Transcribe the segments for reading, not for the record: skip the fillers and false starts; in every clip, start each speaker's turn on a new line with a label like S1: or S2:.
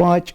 S1: 5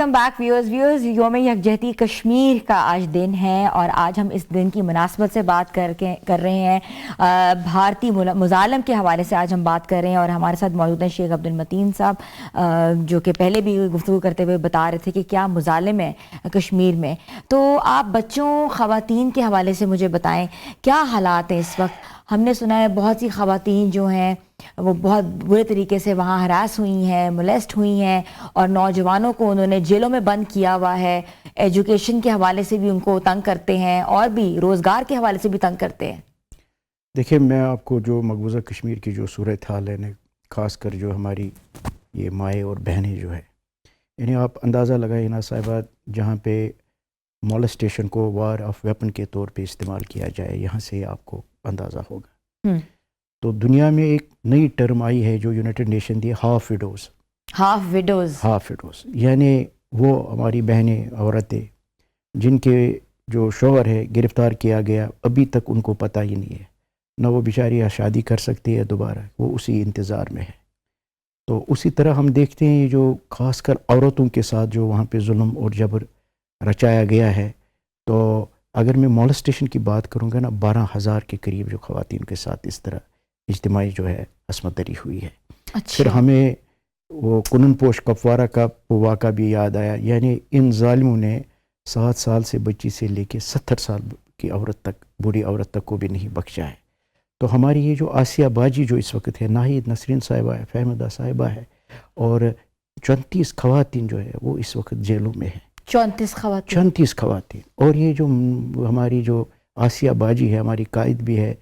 S2: welcome back viewers. یوم یکجہتی کشمیر کا آج دن ہے اور آج ہم اس دن کی مناسبت سے بات کر رہے ہیں. بھارتی مظالم کے حوالے سے آج ہم بات کر رہے ہیں اور ہمارے ساتھ موجود ہیں شیخ عبد المتین صاحب جو کہ پہلے بھی گفتگو کرتے ہوئے بتا رہے تھے کہ کیا مظالم ہے کشمیر میں. تو آپ بچوں خواتین کے حوالے سے مجھے بتائیں کیا حالات ہیں اس وقت. ہم نے سنا ہے بہت سی خواتین جو ہیں وہ بہت برے طریقے سے وہاں ہراس ہوئی ہیں, مولیسٹ ہوئی ہیں اور نوجوانوں کو انہوں نے جیلوں میں بند کیا ہوا ہے. ایجوکیشن کے حوالے سے بھی ان کو تنگ کرتے ہیں اور بھی روزگار کے حوالے سے بھی تنگ کرتے ہیں.
S1: دیکھیں, میں آپ کو جو مقبوضہ کشمیر کی جو صورتحال ہے, خاص کر جو ہماری یہ مائیں اور بہنیں جو ہے, یعنی آپ اندازہ لگائیں نا صاحبہ, جہاں پہ مولسٹیشن کو وار آف ویپن کے طور پہ استعمال کیا جائے, یہاں سے آپ کو اندازہ ہوگا. تو دنیا میں ایک نئی ٹرم آئی ہے جو یونائٹڈ نیشن دی, ہاف وڈوز. یعنی وہ ہماری بہنیں, عورتیں جن کے جو شوہر ہے گرفتار کیا گیا, ابھی تک ان کو پتہ ہی نہیں ہے, نہ وہ بیچاری شادی کر سکتی ہے دوبارہ, وہ اسی انتظار میں ہے. تو اسی طرح ہم دیکھتے ہیں جو خاص کر عورتوں کے ساتھ جو وہاں پہ ظلم اور جبر رچایا گیا ہے. تو اگر میں مولسٹیشن کی بات کروں گا نا, 12,000 کے قریب جو خواتین کے ساتھ اس طرح اجتماعی جو ہے عصمت دری ہوئی ہے. پھر ہمیں وہ کنن پوش کپوارہ کا واقعہ بھی یاد آیا. یعنی ان ظالموں نے 7 سال سے بچی سے لے کے 70 سال کی عورت تک, بوڑھی عورت تک کو بھی نہیں بخشا ہے. تو ہماری یہ جو آسیہ باجی جو اس وقت ہے, ناہید نسرین صاحبہ ہے, فہمیدہ صاحبہ ہے, اور 34 خواتین جو ہے وہ اس وقت جیلوں میں ہیں. 34 خواتین. اور یہ جو ہماری جو آسیہ باجی ہے, ہماری قائد بھی ہے,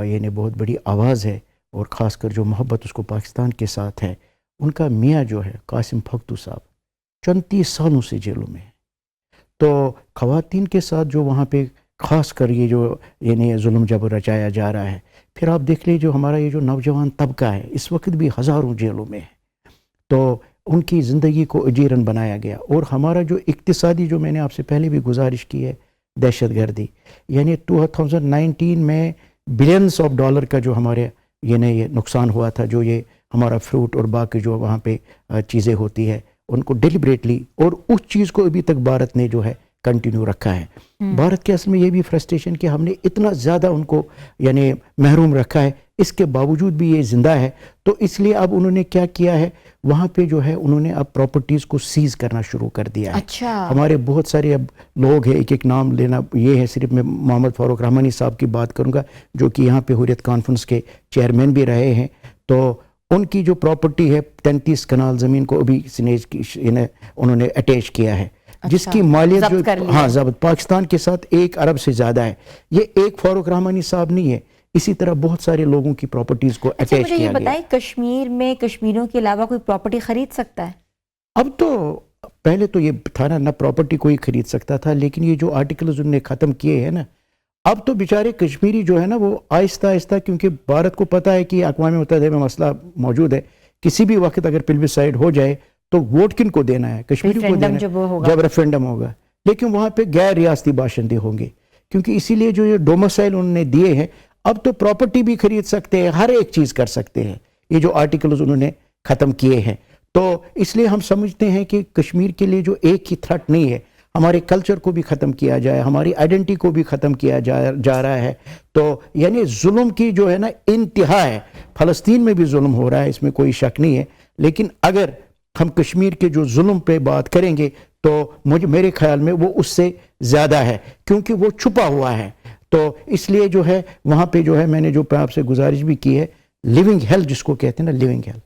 S1: یعنی بہت بڑی آواز ہے, اور خاص کر جو محبت اس کو پاکستان کے ساتھ ہے, ان کا میاں جو ہے قاسم پھگتو صاحب 34 سالوں سے جیلوں میں ہے. تو خواتین کے ساتھ جو وہاں پہ خاص کر یہ جو یعنی ظلم جبر رچایا جا رہا ہے. پھر آپ دیکھ لیجیے جو ہمارا یہ جو نوجوان طبقہ ہے اس وقت بھی ہزاروں جیلوں میں ہے. تو ان کی زندگی کو اجیرن بنایا گیا. اور ہمارا جو اقتصادی, جو میں نے آپ سے پہلے بھی گزارش کی ہے, دہشت گردی, یعنی 2019 میں بلینس آف ڈالر کا جو ہمارے یعنی یہ نقصان ہوا تھا, جو یہ ہمارا فروٹ اور باقی جو وہاں پہ چیزیں ہوتی ہے ان کو ڈیلیبریٹلی, اور اس چیز کو ابھی تک بھارت نے جو ہے کنٹینیو رکھا ہے. بھارت کے اصل میں یہ بھی فرسٹریشن کہ ہم نے اتنا زیادہ ان کو یعنی محروم رکھا ہے, اس کے باوجود بھی یہ زندہ ہے. تو اس لیے اب انہوں نے کیا کیا ہے, وہاں پہ جو ہے انہوں نے اب پراپرٹیز کو سیز کرنا شروع کر دیا ہے. ہمارے بہت سارے اب لوگ ہیں, ایک ایک نام لینا یہ ہے, صرف میں محمد فاروق رحمانی صاحب کی بات کروں گا جو کہ یہاں پہ حریت کانفرنس کے چیئرمین بھی رہے ہیں. تو ان کی جو پراپرٹی ہے 33 کنال زمین کو ابھی سنیج کی انہوں نے اٹیچ کیا ہے, جس کی مالیت جو ضبط پاکستان کے ساتھ 1 ارب سے زیادہ ہے. یہ ایک فاروق رحمانی صاحب نہیں ہے, اسی طرح بہت سارے لوگوں کی پراپرٹیز کو اٹیچ کیا گیا.
S2: مجھے یہ بتائیں, کشمیر میں کشمیریوں کے علاوہ کوئی پراپرٹی خرید سکتا ہے؟
S1: اب تو پہلے تو یہ تھا نا پراپرٹی کوئی خرید سکتا تھا, لیکن یہ جو آرٹیکلز انہوں نے ختم کیے ہیں نا, اب تو بیچارے کشمیری جو ہے نا وہ آہستہ آہستہ, کیونکہ بھارت کو پتہ ہے کہ اقوام متحدہ میں مسئلہ موجود ہے, کسی بھی وقت اگر پلبسائڈ ہو جائے تو ووٹ کن کو دینا ہے, کشمیری کو دینا ہے جب ریفرینڈم ہوگا. لیکن وہاں پہ غیر ریاستی باشندے ہوں گے, کیونکہ اسی لیے جو یہ ڈومسائل انہوں نے دیے ہیں, اب تو پراپرٹی بھی خرید سکتے ہیں, ہر ایک چیز کر سکتے ہیں, یہ جو آرٹیکلز انہوں نے ختم کیے ہیں. تو اس لیے ہم سمجھتے ہیں کہ کشمیر کے لیے جو ایک ہی تھرٹ نہیں ہے, ہمارے کلچر کو بھی ختم کیا جائے, ہماری آئیڈینٹی کو بھی ختم کیا جا رہا ہے. تو یعنی ظلم کی جو ہے نا انتہا ہے. فلسطین میں بھی ظلم ہو رہا ہے, اس میں کوئی شک نہیں ہے, لیکن اگر ہم کشمیر کے جو ظلم پہ بات کریں گے تو میرے خیال میں وہ اس سے زیادہ ہے, کیونکہ وہ چھپا ہوا ہے. تو اس لیے جو ہے وہاں پہ جو ہے میں نے جو آپ سے گزارش بھی کی ہے, لیونگ ہیل جس کو کہتے ہیں نا, لیونگ ہیل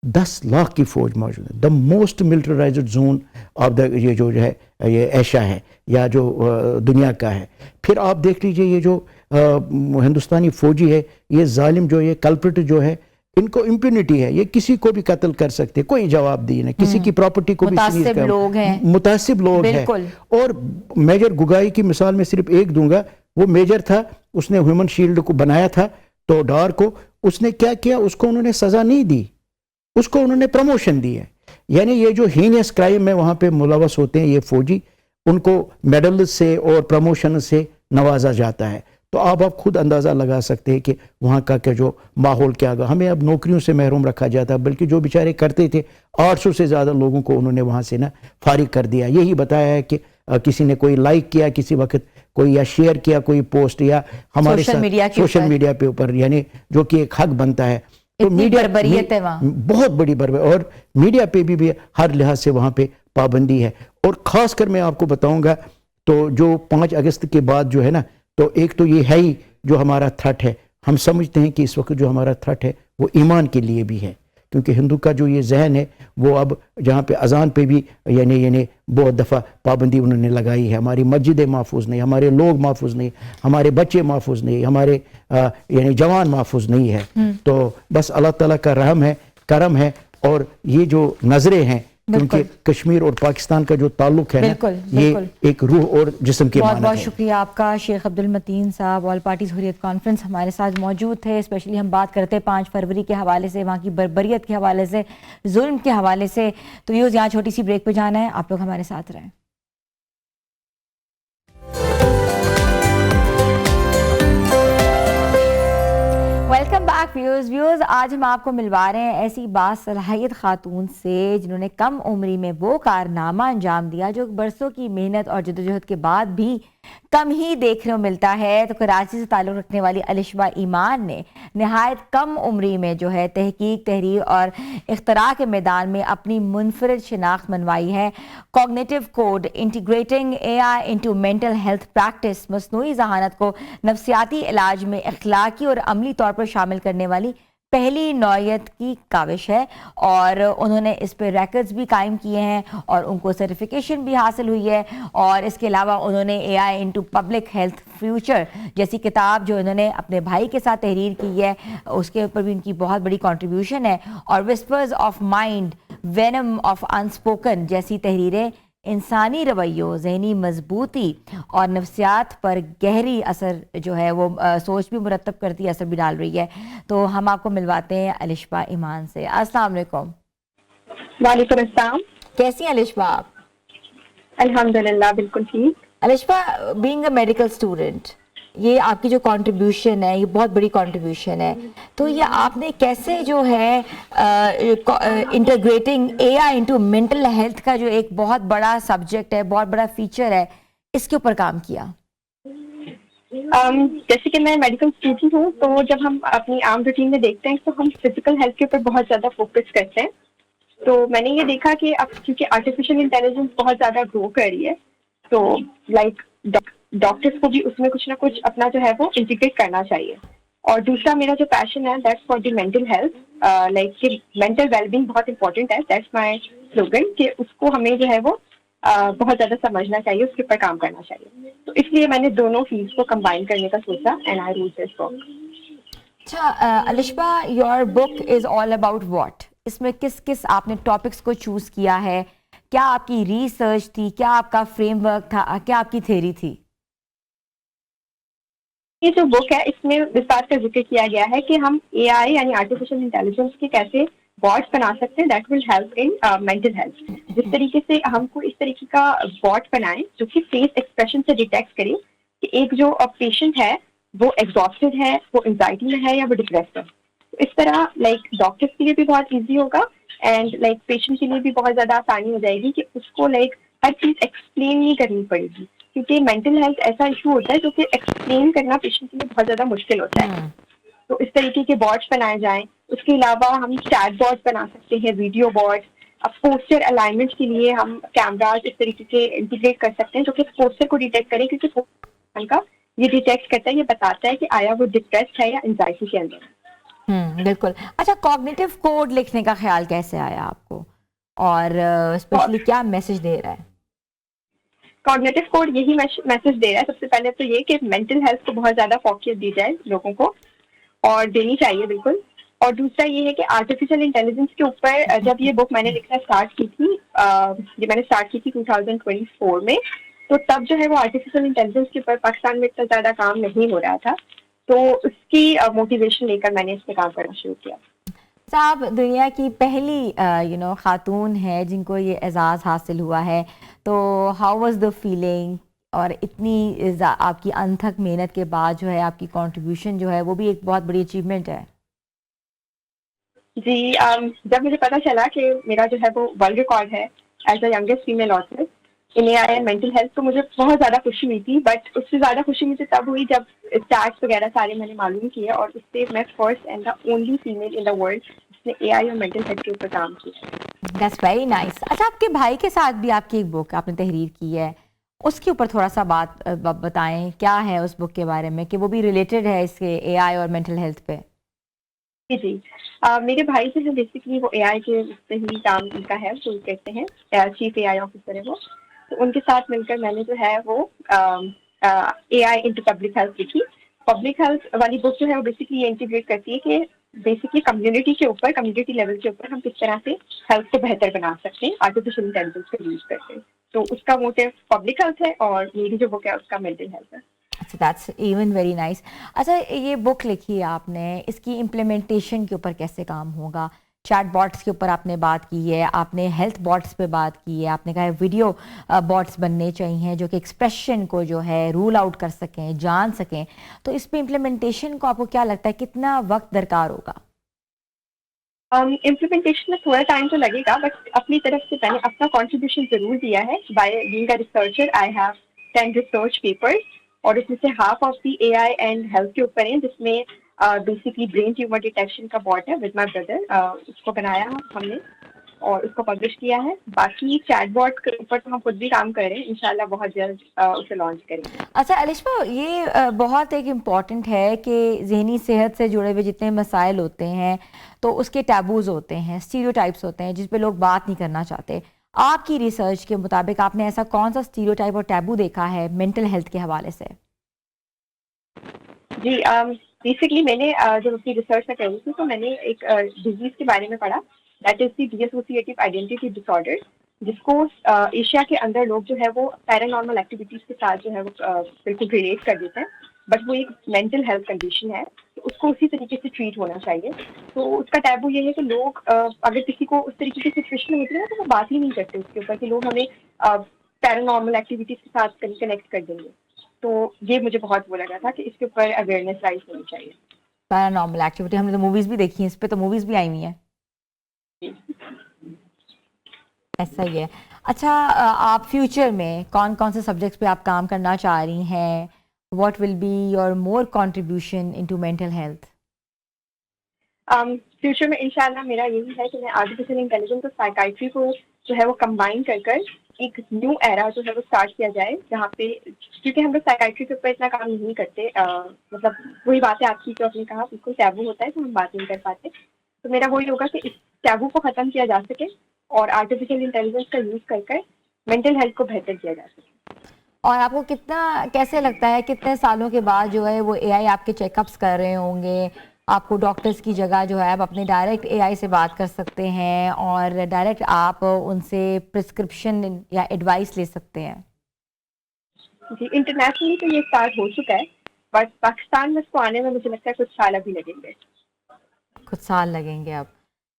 S1: 10 لاکھ کی فوج موجود ہے, the most militarised zone of the, یہ جو ہے یہ ایشیا ہے یا جو دنیا کا ہے. پھر آپ دیکھ لیجئے یہ جو ہندوستانی فوجی ہے, یہ ظالم جو یہ کلپرٹ جو ہے, ان کو امپینٹی ہے, یہ کسی کو بھی قتل کر سکتے, کوئی جواب دی نہیں, کسی کی پراپرٹی کو بھی متعصب لوگ ہیں. اور میجر گگائی کی مثال میں صرف ایک دوں گا, وہ میجر تھا, اس نے ہیومن شیلڈ کو بنایا تھا, تو ڈار کو اس نے کیا کیا, اس کو انہوں نے سزا نہیں دی, اس کو انہوں نے پروموشن دی ہے. یعنی یہ جو ہینیس کرائم میں وہاں پہ ملوث ہوتے ہیں یہ فوجی, ان کو میڈل سے اور پروموشن سے نوازا جاتا ہے. تو آپ خود اندازہ لگا سکتے ہیں کہ وہاں کا جو ماحول کیا گا. ہمیں اب نوکریوں سے محروم رکھا جاتا ہے, بلکہ جو بیچارے کرتے تھے 800 سے زیادہ لوگوں کو انہوں نے وہاں سے فارغ کر دیا. یہی بتایا ہے کہ کسی نے کوئی لائک کیا کسی وقت کوئی, یا شیئر کیا کوئی پوسٹ, یا ہمارے ساتھ سوشل میڈیا پہ اوپر, یعنی جو کہ ایک حق بنتا ہے. تو میڈیا بہت بڑی بربریت, اور میڈیا پہ بھی ہر لحاظ سے وہاں پہ پابندی ہے. اور خاص کر میں آپ کو بتاؤں گا تو جو 5 اگست کے بعد جو ہے نا, تو ایک تو یہ ہے ہی جو ہمارا تھرٹ ہے, ہم سمجھتے ہیں کہ اس وقت جو ہمارا تھرٹ ہے وہ ایمان کے لیے بھی ہے, کیونکہ ہندو کا جو یہ ذہن ہے وہ اب جہاں پہ اذان پہ بھی یعنی بہت دفعہ پابندی انہوں نے لگائی ہے. ہماری مسجدیں محفوظ نہیں, ہمارے لوگ محفوظ نہیں, ہمارے بچے محفوظ نہیں, ہمارے یعنی جوان محفوظ نہیں ہے. تو بس اللہ تعالیٰ کا رحم ہے, کرم ہے, اور یہ جو نظریں ہیں, کیونکہ کشمیر اور پاکستان کا جو تعلق ہے نا, یہ ایک روح اور جسم کے معنی ہے.
S2: بہت شکریہ آپ کا شیخ عبد المتین صاحب. آل پارٹیز حریت کانفرنس ہمارے ساتھ موجود تھے. اسپیشلی ہم بات کرتے ہیں 5 فروری کے حوالے سے, وہاں کی بربریت کے حوالے سے, ظلم کے حوالے سے. تو ویوز یہاں چھوٹی سی بریک پہ جانا ہے, آپ لوگ ہمارے ساتھ رہیں. Welcome back views. آج ہم آپ کو ملوا رہے ہیں ایسی باصلاحیت خاتون سے جنہوں نے کم عمری میں وہ کارنامہ انجام دیا جو برسوں کی محنت اور جدوجہد کے بعد بھی کم ہی دیکھنے کو ملتا ہے. تو کراچی سے تعلق رکھنے والی الشبہ ایمان نے نہایت کم عمری میں جو ہے تحقیق, تحریر اور اختراع کے میدان میں اپنی منفرد شناخت منوائی ہے. Cognitive code, integrating AI into mental health practice, مصنوعی ذہانت کو نفسیاتی علاج میں اخلاقی اور عملی طور پر شامل کرنے والی پہلی نوعیت کی کاوش ہے. اور انہوں نے اس پہ ریکارڈز بھی قائم کیے ہیں اور ان کو سرٹیفیکیشن بھی حاصل ہوئی ہے. اور اس کے علاوہ انہوں نے AI into public health future جیسی کتاب جو انہوں نے اپنے بھائی کے ساتھ تحریر کی ہے, اس کے اوپر بھی ان کی بہت بڑی کنٹریبیوشن ہے. اور whispers of mind, venom of unspoken جیسی تحریریں انسانی رویوں, ذہنی مضبوطی اور نفسیات پر گہری اثر جو ہے وہ سوچ بھی مرتب کرتی ہے, اثر بھی ڈال رہی ہے. تو ہم آپ کو ملواتے ہیں الشبہ ایمان سے. السلام علیکم.
S3: وعلیکم السلام.
S2: کیسی ہیں الشبہ آپ؟
S3: الحمدللہ بالکل ٹھیک.
S2: الشبہ, بینگ اے میڈیکل اسٹوڈنٹ, یہ آپ کی جو کنٹریبیوشن ہے یہ بہت بڑی کنٹریبیوشن ہے. تو یہ آپ نے کیسے جو ہے integrating AI into mental health کا جو ایک بہت بڑا سبجیکٹ ہے, بہت بڑا فیچر ہے, اس کے اوپر کام کیا؟
S3: جیسے کہ میں میڈیکل اسٹوڈنٹ ہوں, تو جب ہم اپنی عام روٹین میں دیکھتے ہیں تو ہم فزیکل ہیلتھ کے اوپر بہت زیادہ فوکس کرتے ہیں. تو میں نے یہ دیکھا کہ اب کیونکہ آرٹیفیشیل انٹیلیجنس بہت زیادہ گرو کر رہی ہے, تو لائک ڈاکٹرس کو بھی اس میں کچھ نہ کچھ اپنا جو ہے وہ انٹیگریٹ کرنا چاہیے. اور دوسرا میرا جو پیشن ہے that's for the mental health, like کہ مینٹل ویل بینگ بہت امپورٹنٹ ہے. دیٹس مائی سلوگن کہ اس کو ہمیں جو ہے وہ بہت زیادہ سمجھنا چاہیے, اس کے اوپر کام کرنا چاہیے. تو اس لیے میں نے دونوں فیلڈس کو کمبائن کرنے کا سوچا and I wrote this book.
S2: اچھا Alshubah, your book is all about what? اس میں کس آپ نے ٹاپکس کو چوز کیا ہے؟ کیا آپ کی ریسرچ تھی, کیا آپ کا فریم ورک تھا, کیا آپ کی تھیوری تھی؟
S3: یہ جو بک ہے اس میں اس بات کا ذکر کیا گیا ہے کہ ہم AI یعنی آرٹیفیشیل انٹیلیجنس کے کیسے باٹس بنا سکتے ہیں that will help in mental health. جس طریقے سے ہم کو اس طریقے کا باٹ بنائیں جو کہ فیس ایکسپریشن سے ڈیٹیکٹ کرے کہ ایک جو پیشنٹ ہے وہ ایگزاسٹڈ ہے, وہ انزائٹی میں ہے یا وہ ڈپریسڈ ہے. اس طرح لائک ڈاکٹرس کے لیے بھی بہت ایزی ہوگا اینڈ لائک پیشنٹ کے لیے بھی بہت زیادہ آسانی ہو جائے گی کہ اس کو لائک ہر چیز ایکسپلین نہیں کرنی پڑے گی, کیونکہ مینٹل ہیلتھ ایسا ایشو ہوتا ہے جو کہ ایکسپلین کرنا پیشنٹ کے لیے بہت زیادہ مشکل ہوتا ہے. تو اس طریقے کے بورڈس بنائے جائیں. اس کے علاوہ ہم چیٹ بورڈ بنا سکتے ہیں, ویڈیو بورڈ. اب پوسچر الائنمنٹ کے لیے ہم کیمراز اس طریقے سے انٹیگریٹ کر سکتے ہیں جو کہ پوسچر کو ڈیٹیکٹ کریں, کیونکہ کا یہ ڈیٹیکٹ کرتا ہے, یہ بتاتا ہے کہ آیا وہ ڈپریسڈ ہے یا انزائٹی کے اندر.
S2: بالکل. اچھا, کوگنیٹو کوڈ لکھنے کا خیال کیسے آیا آپ کو, اور اسپیشلی کیا میسج دے رہا ہے؟
S3: کوگنیٹو کوڈ یہی میسج دے رہا ہے سب سے پہلے تو یہ کہ مینٹل ہیلتھ کو بہت زیادہ فوکس دی جائے لوگوں کو, اور دینی چاہیے بالکل. اور دوسرا یہ ہے کہ آرٹیفیشیل انٹیلیجنس کے اوپر جب یہ بک میں نے لکھنا اسٹارٹ کی تھی, یہ میں نے اسٹارٹ کی تھی 2024 میں, تو تب جو ہے وہ آرٹیفیشیل انٹیلیجنس کے اوپر پاکستان میں اتنا زیادہ کام نہیں ہو رہا تھا. تو اس کی موٹیویشن لے کر میں نے اس پہ کام کرنا شروع کیا.
S2: صاحب دنیا کی پہلی خاتون ہے جن کو یہ اعزاز حاصل ہوا ہے, تو ہاؤ واز دا فیلنگ؟ اور اتنی آپ کی انتھک محنت کے بعد جو ہے آپ کی کنٹریبیوشن جو ہے وہ بھی ایک بہت بڑی اچیومنٹ ہے.
S3: جی جب مجھے پتا چلا کہ میرا جو ہے وہ ورلڈ ریکارڈ ہے as a youngest female author in a I and mental health, تو مجھے بہت زیادہ خوشی ہوئی تھی. بٹ اس سے زیادہ خوشی مجھے تب ہوئی جب اسٹارٹس وغیرہ سارے میں نے معلوم کیے، اور اس سے میں first and the only female in the world جس نے اے آئی اور مینٹل ہیلتھ کے اوپر کام کیا.
S2: That's very nice. اچھا، آپ کے بھائی کے ساتھ بھی آپ کی ایک بک آپ نے تحریر کی ہے، اس کے اوپر تھوڑا سا بات بتائیں، کیا ہے اس بک کے بارے میں کہ وہ بھی ریلیٹڈ ہے اس کے اے آئی اور مینٹل ہیلتھ پہ؟
S3: جی میرے بھائی جو ہے بیسکلی وہ اے آئی کے سے ہی کام ان کا ہے، جو کہتے ہیں چیف اے آئی آفیسر ہے وہ. تو ان کے ساتھ مل کر میں نے جو ہے وہ اے آئی انٹو پبلک ہیلتھ لکھی. پبلک ہیلتھ والی بک جو ہے وہ بیسکلی یہ انٹیگریٹ کرتی ہے کہ بیسکلی کمیونٹی کے اوپر، کمیونٹی لیول کے اوپر ہم کس طرح سے ہیلتھ کو بہتر بنا سکتے ہیں آرٹیفیشیل انٹیلیجنس کا یوز کرتے ہیں. تو اس کا موٹیو پبلک ہیلتھ ہے، اور میری جو بک ہے اس کا مینٹل ہیلتھ ہے.
S2: That's even very nice. اچھا، یہ بک لکھی ہے آپ نے، اس کی امپلیمنٹیشن کے اوپر کیسے کام ہوگا؟ چیٹ باٹس کے اوپر آپ نے بات کی ہے، آپ نے ہیلتھ باٹس پہ بات کی ہے، آپ نے کہا ہے ویڈیو باٹس بننے چاہیے جو کہ ایکسپریشن کو جو ہے رول آؤٹ کر سکیں، جان سکیں. تو اس پہ امپلیمنٹیشن کو آپ کو کیا لگتا ہے کتنا وقت درکار ہوگا؟
S3: امپلیمنٹیشن میں تھوڑا ٹائم تو لگے گا، بٹ اپنی طرف سے میں نے اپنا کنٹریبیوشن ضرور دیا ہے. By being a researcher I have 10 research papers, اور اس میں سے half of the a I and health کے اوپر ہیں، جس میں بیسکلی برین ٹیومر ڈیٹیکشن کا باٹ ہے ود مائی بردر، اس کو بنایا ہم نے اور اس کو پبلش کیا ہے. باقی چیٹ باٹ کے اوپر تو ہم خود بھی کام کر رہے ہیں، انشاءاللہ بہت جلد اسے لانچ کریں گے.
S2: اچھا الشبہ، یہ بہت ایک امپورٹنٹ ہے کہ ذہنی صحت سے جڑے ہوئے جتنے مسائل ہوتے ہیں تو اس کے ٹیبوز ہوتے ہیں، اسٹیریوٹائپس ہوتے ہیں جس پہ لوگ بات نہیں کرنا چاہتے. آپ کی ریسرچ کے مطابق آپ نے ایسا کون سا اسٹیریوٹائپ اور ٹیبو دیکھا ہے مینٹل ہیلتھ کے حوالے سے؟
S3: جی بیسکلی میں نے جب اپنی ریسرچ میں کری تھی تو میں نے ایک ڈیزیز کے بارے میں پڑھا، that is the dissociative identity disorder, جس کو ایشیا کے اندر لوگ جو ہے وہ پیرانارمل ایکٹیویٹیز کے ساتھ جو ہے وہ بالکل ریلیٹ کر دیتے ہیں. بٹ وہ ایک مینٹل ہیلتھ کنڈیشن ہے، تو اس کو اسی طریقے سے ٹریٹ ہونا چاہیے. تو اس کا ٹیبو یہ ہے کہ لوگ اگر کسی کو اس طریقے کی سچویشن ہوتی ہے تو وہ بات ہی نہیں کرتے اس کے اوپر کہ لوگ ہمیں پیرانارمل ایکٹیویٹیز کے ساتھ کنیکٹ کر دیں گے. تو یہ مجھے بہت وہ لگا تھا کہ اس کے اوپر اویئرنیس رائز ہونی چاہیے.
S2: پیرانارمل ایکٹیویٹی ہم نے تو موویز بھی دیکھی ہیں، اس پہ تو موویز بھی آئی ہوئی ہیں. ایسا ہی ہے. اچھا، آپ فیوچر میں کون کون سے سبجیکٹس پہ آپ کام کرنا چاہ رہی ہیں؟ What will be your more contribution into mental health?
S3: Future میں انشاءاللہ میرا یہی ہے کہ میں آرٹیفیشیل انٹیلیجنس اور سائیکائٹری کو جو ہے وہ کمبائن کر ایک نیو ایرا جو ہے وہ اسٹارٹ کیا جائے، جہاں پہ کیونکہ ہم لوگ سائیکائٹری کے اوپر اتنا کام نہیں کرتے، مطلب وہی بات ہے آپ کی جو آپ نے کہا بالکل ٹیبو ہوتا ہے تو ہم بات نہیں کر پاتے. تو میرا وہی ہوگا کہ اس ٹیبو کو ختم کیا جا سکے اور آرٹیفیشیل انٹیلیجنس کا یوز کر مینٹل ہیلتھ کو بہتر کیا جا سکے.
S2: اور آپ کو کیسے لگتا ہے کتنے سالوں کے بعد جو ہے وہ اے آئی آپ کے چیک اپس کر رہے ہوں گے؟ آپ کو ڈاکٹرز کی جگہ جو ہے آپ اپنے ڈائریکٹ اے آئی سے بات کر سکتے ہیں اور ڈائریکٹ آپ ان سے پرسکرپشن یا ایڈوائس لے سکتے ہیں.
S3: جی انٹرنیشنلی تو یہ اسٹارٹ ہو چکا ہے، بٹ پاکستان میں اس کو آنے میں مجھے لگتا ہے کچھ سال ابھی لگیں گے.
S2: کچھ سال لگیں گے اب.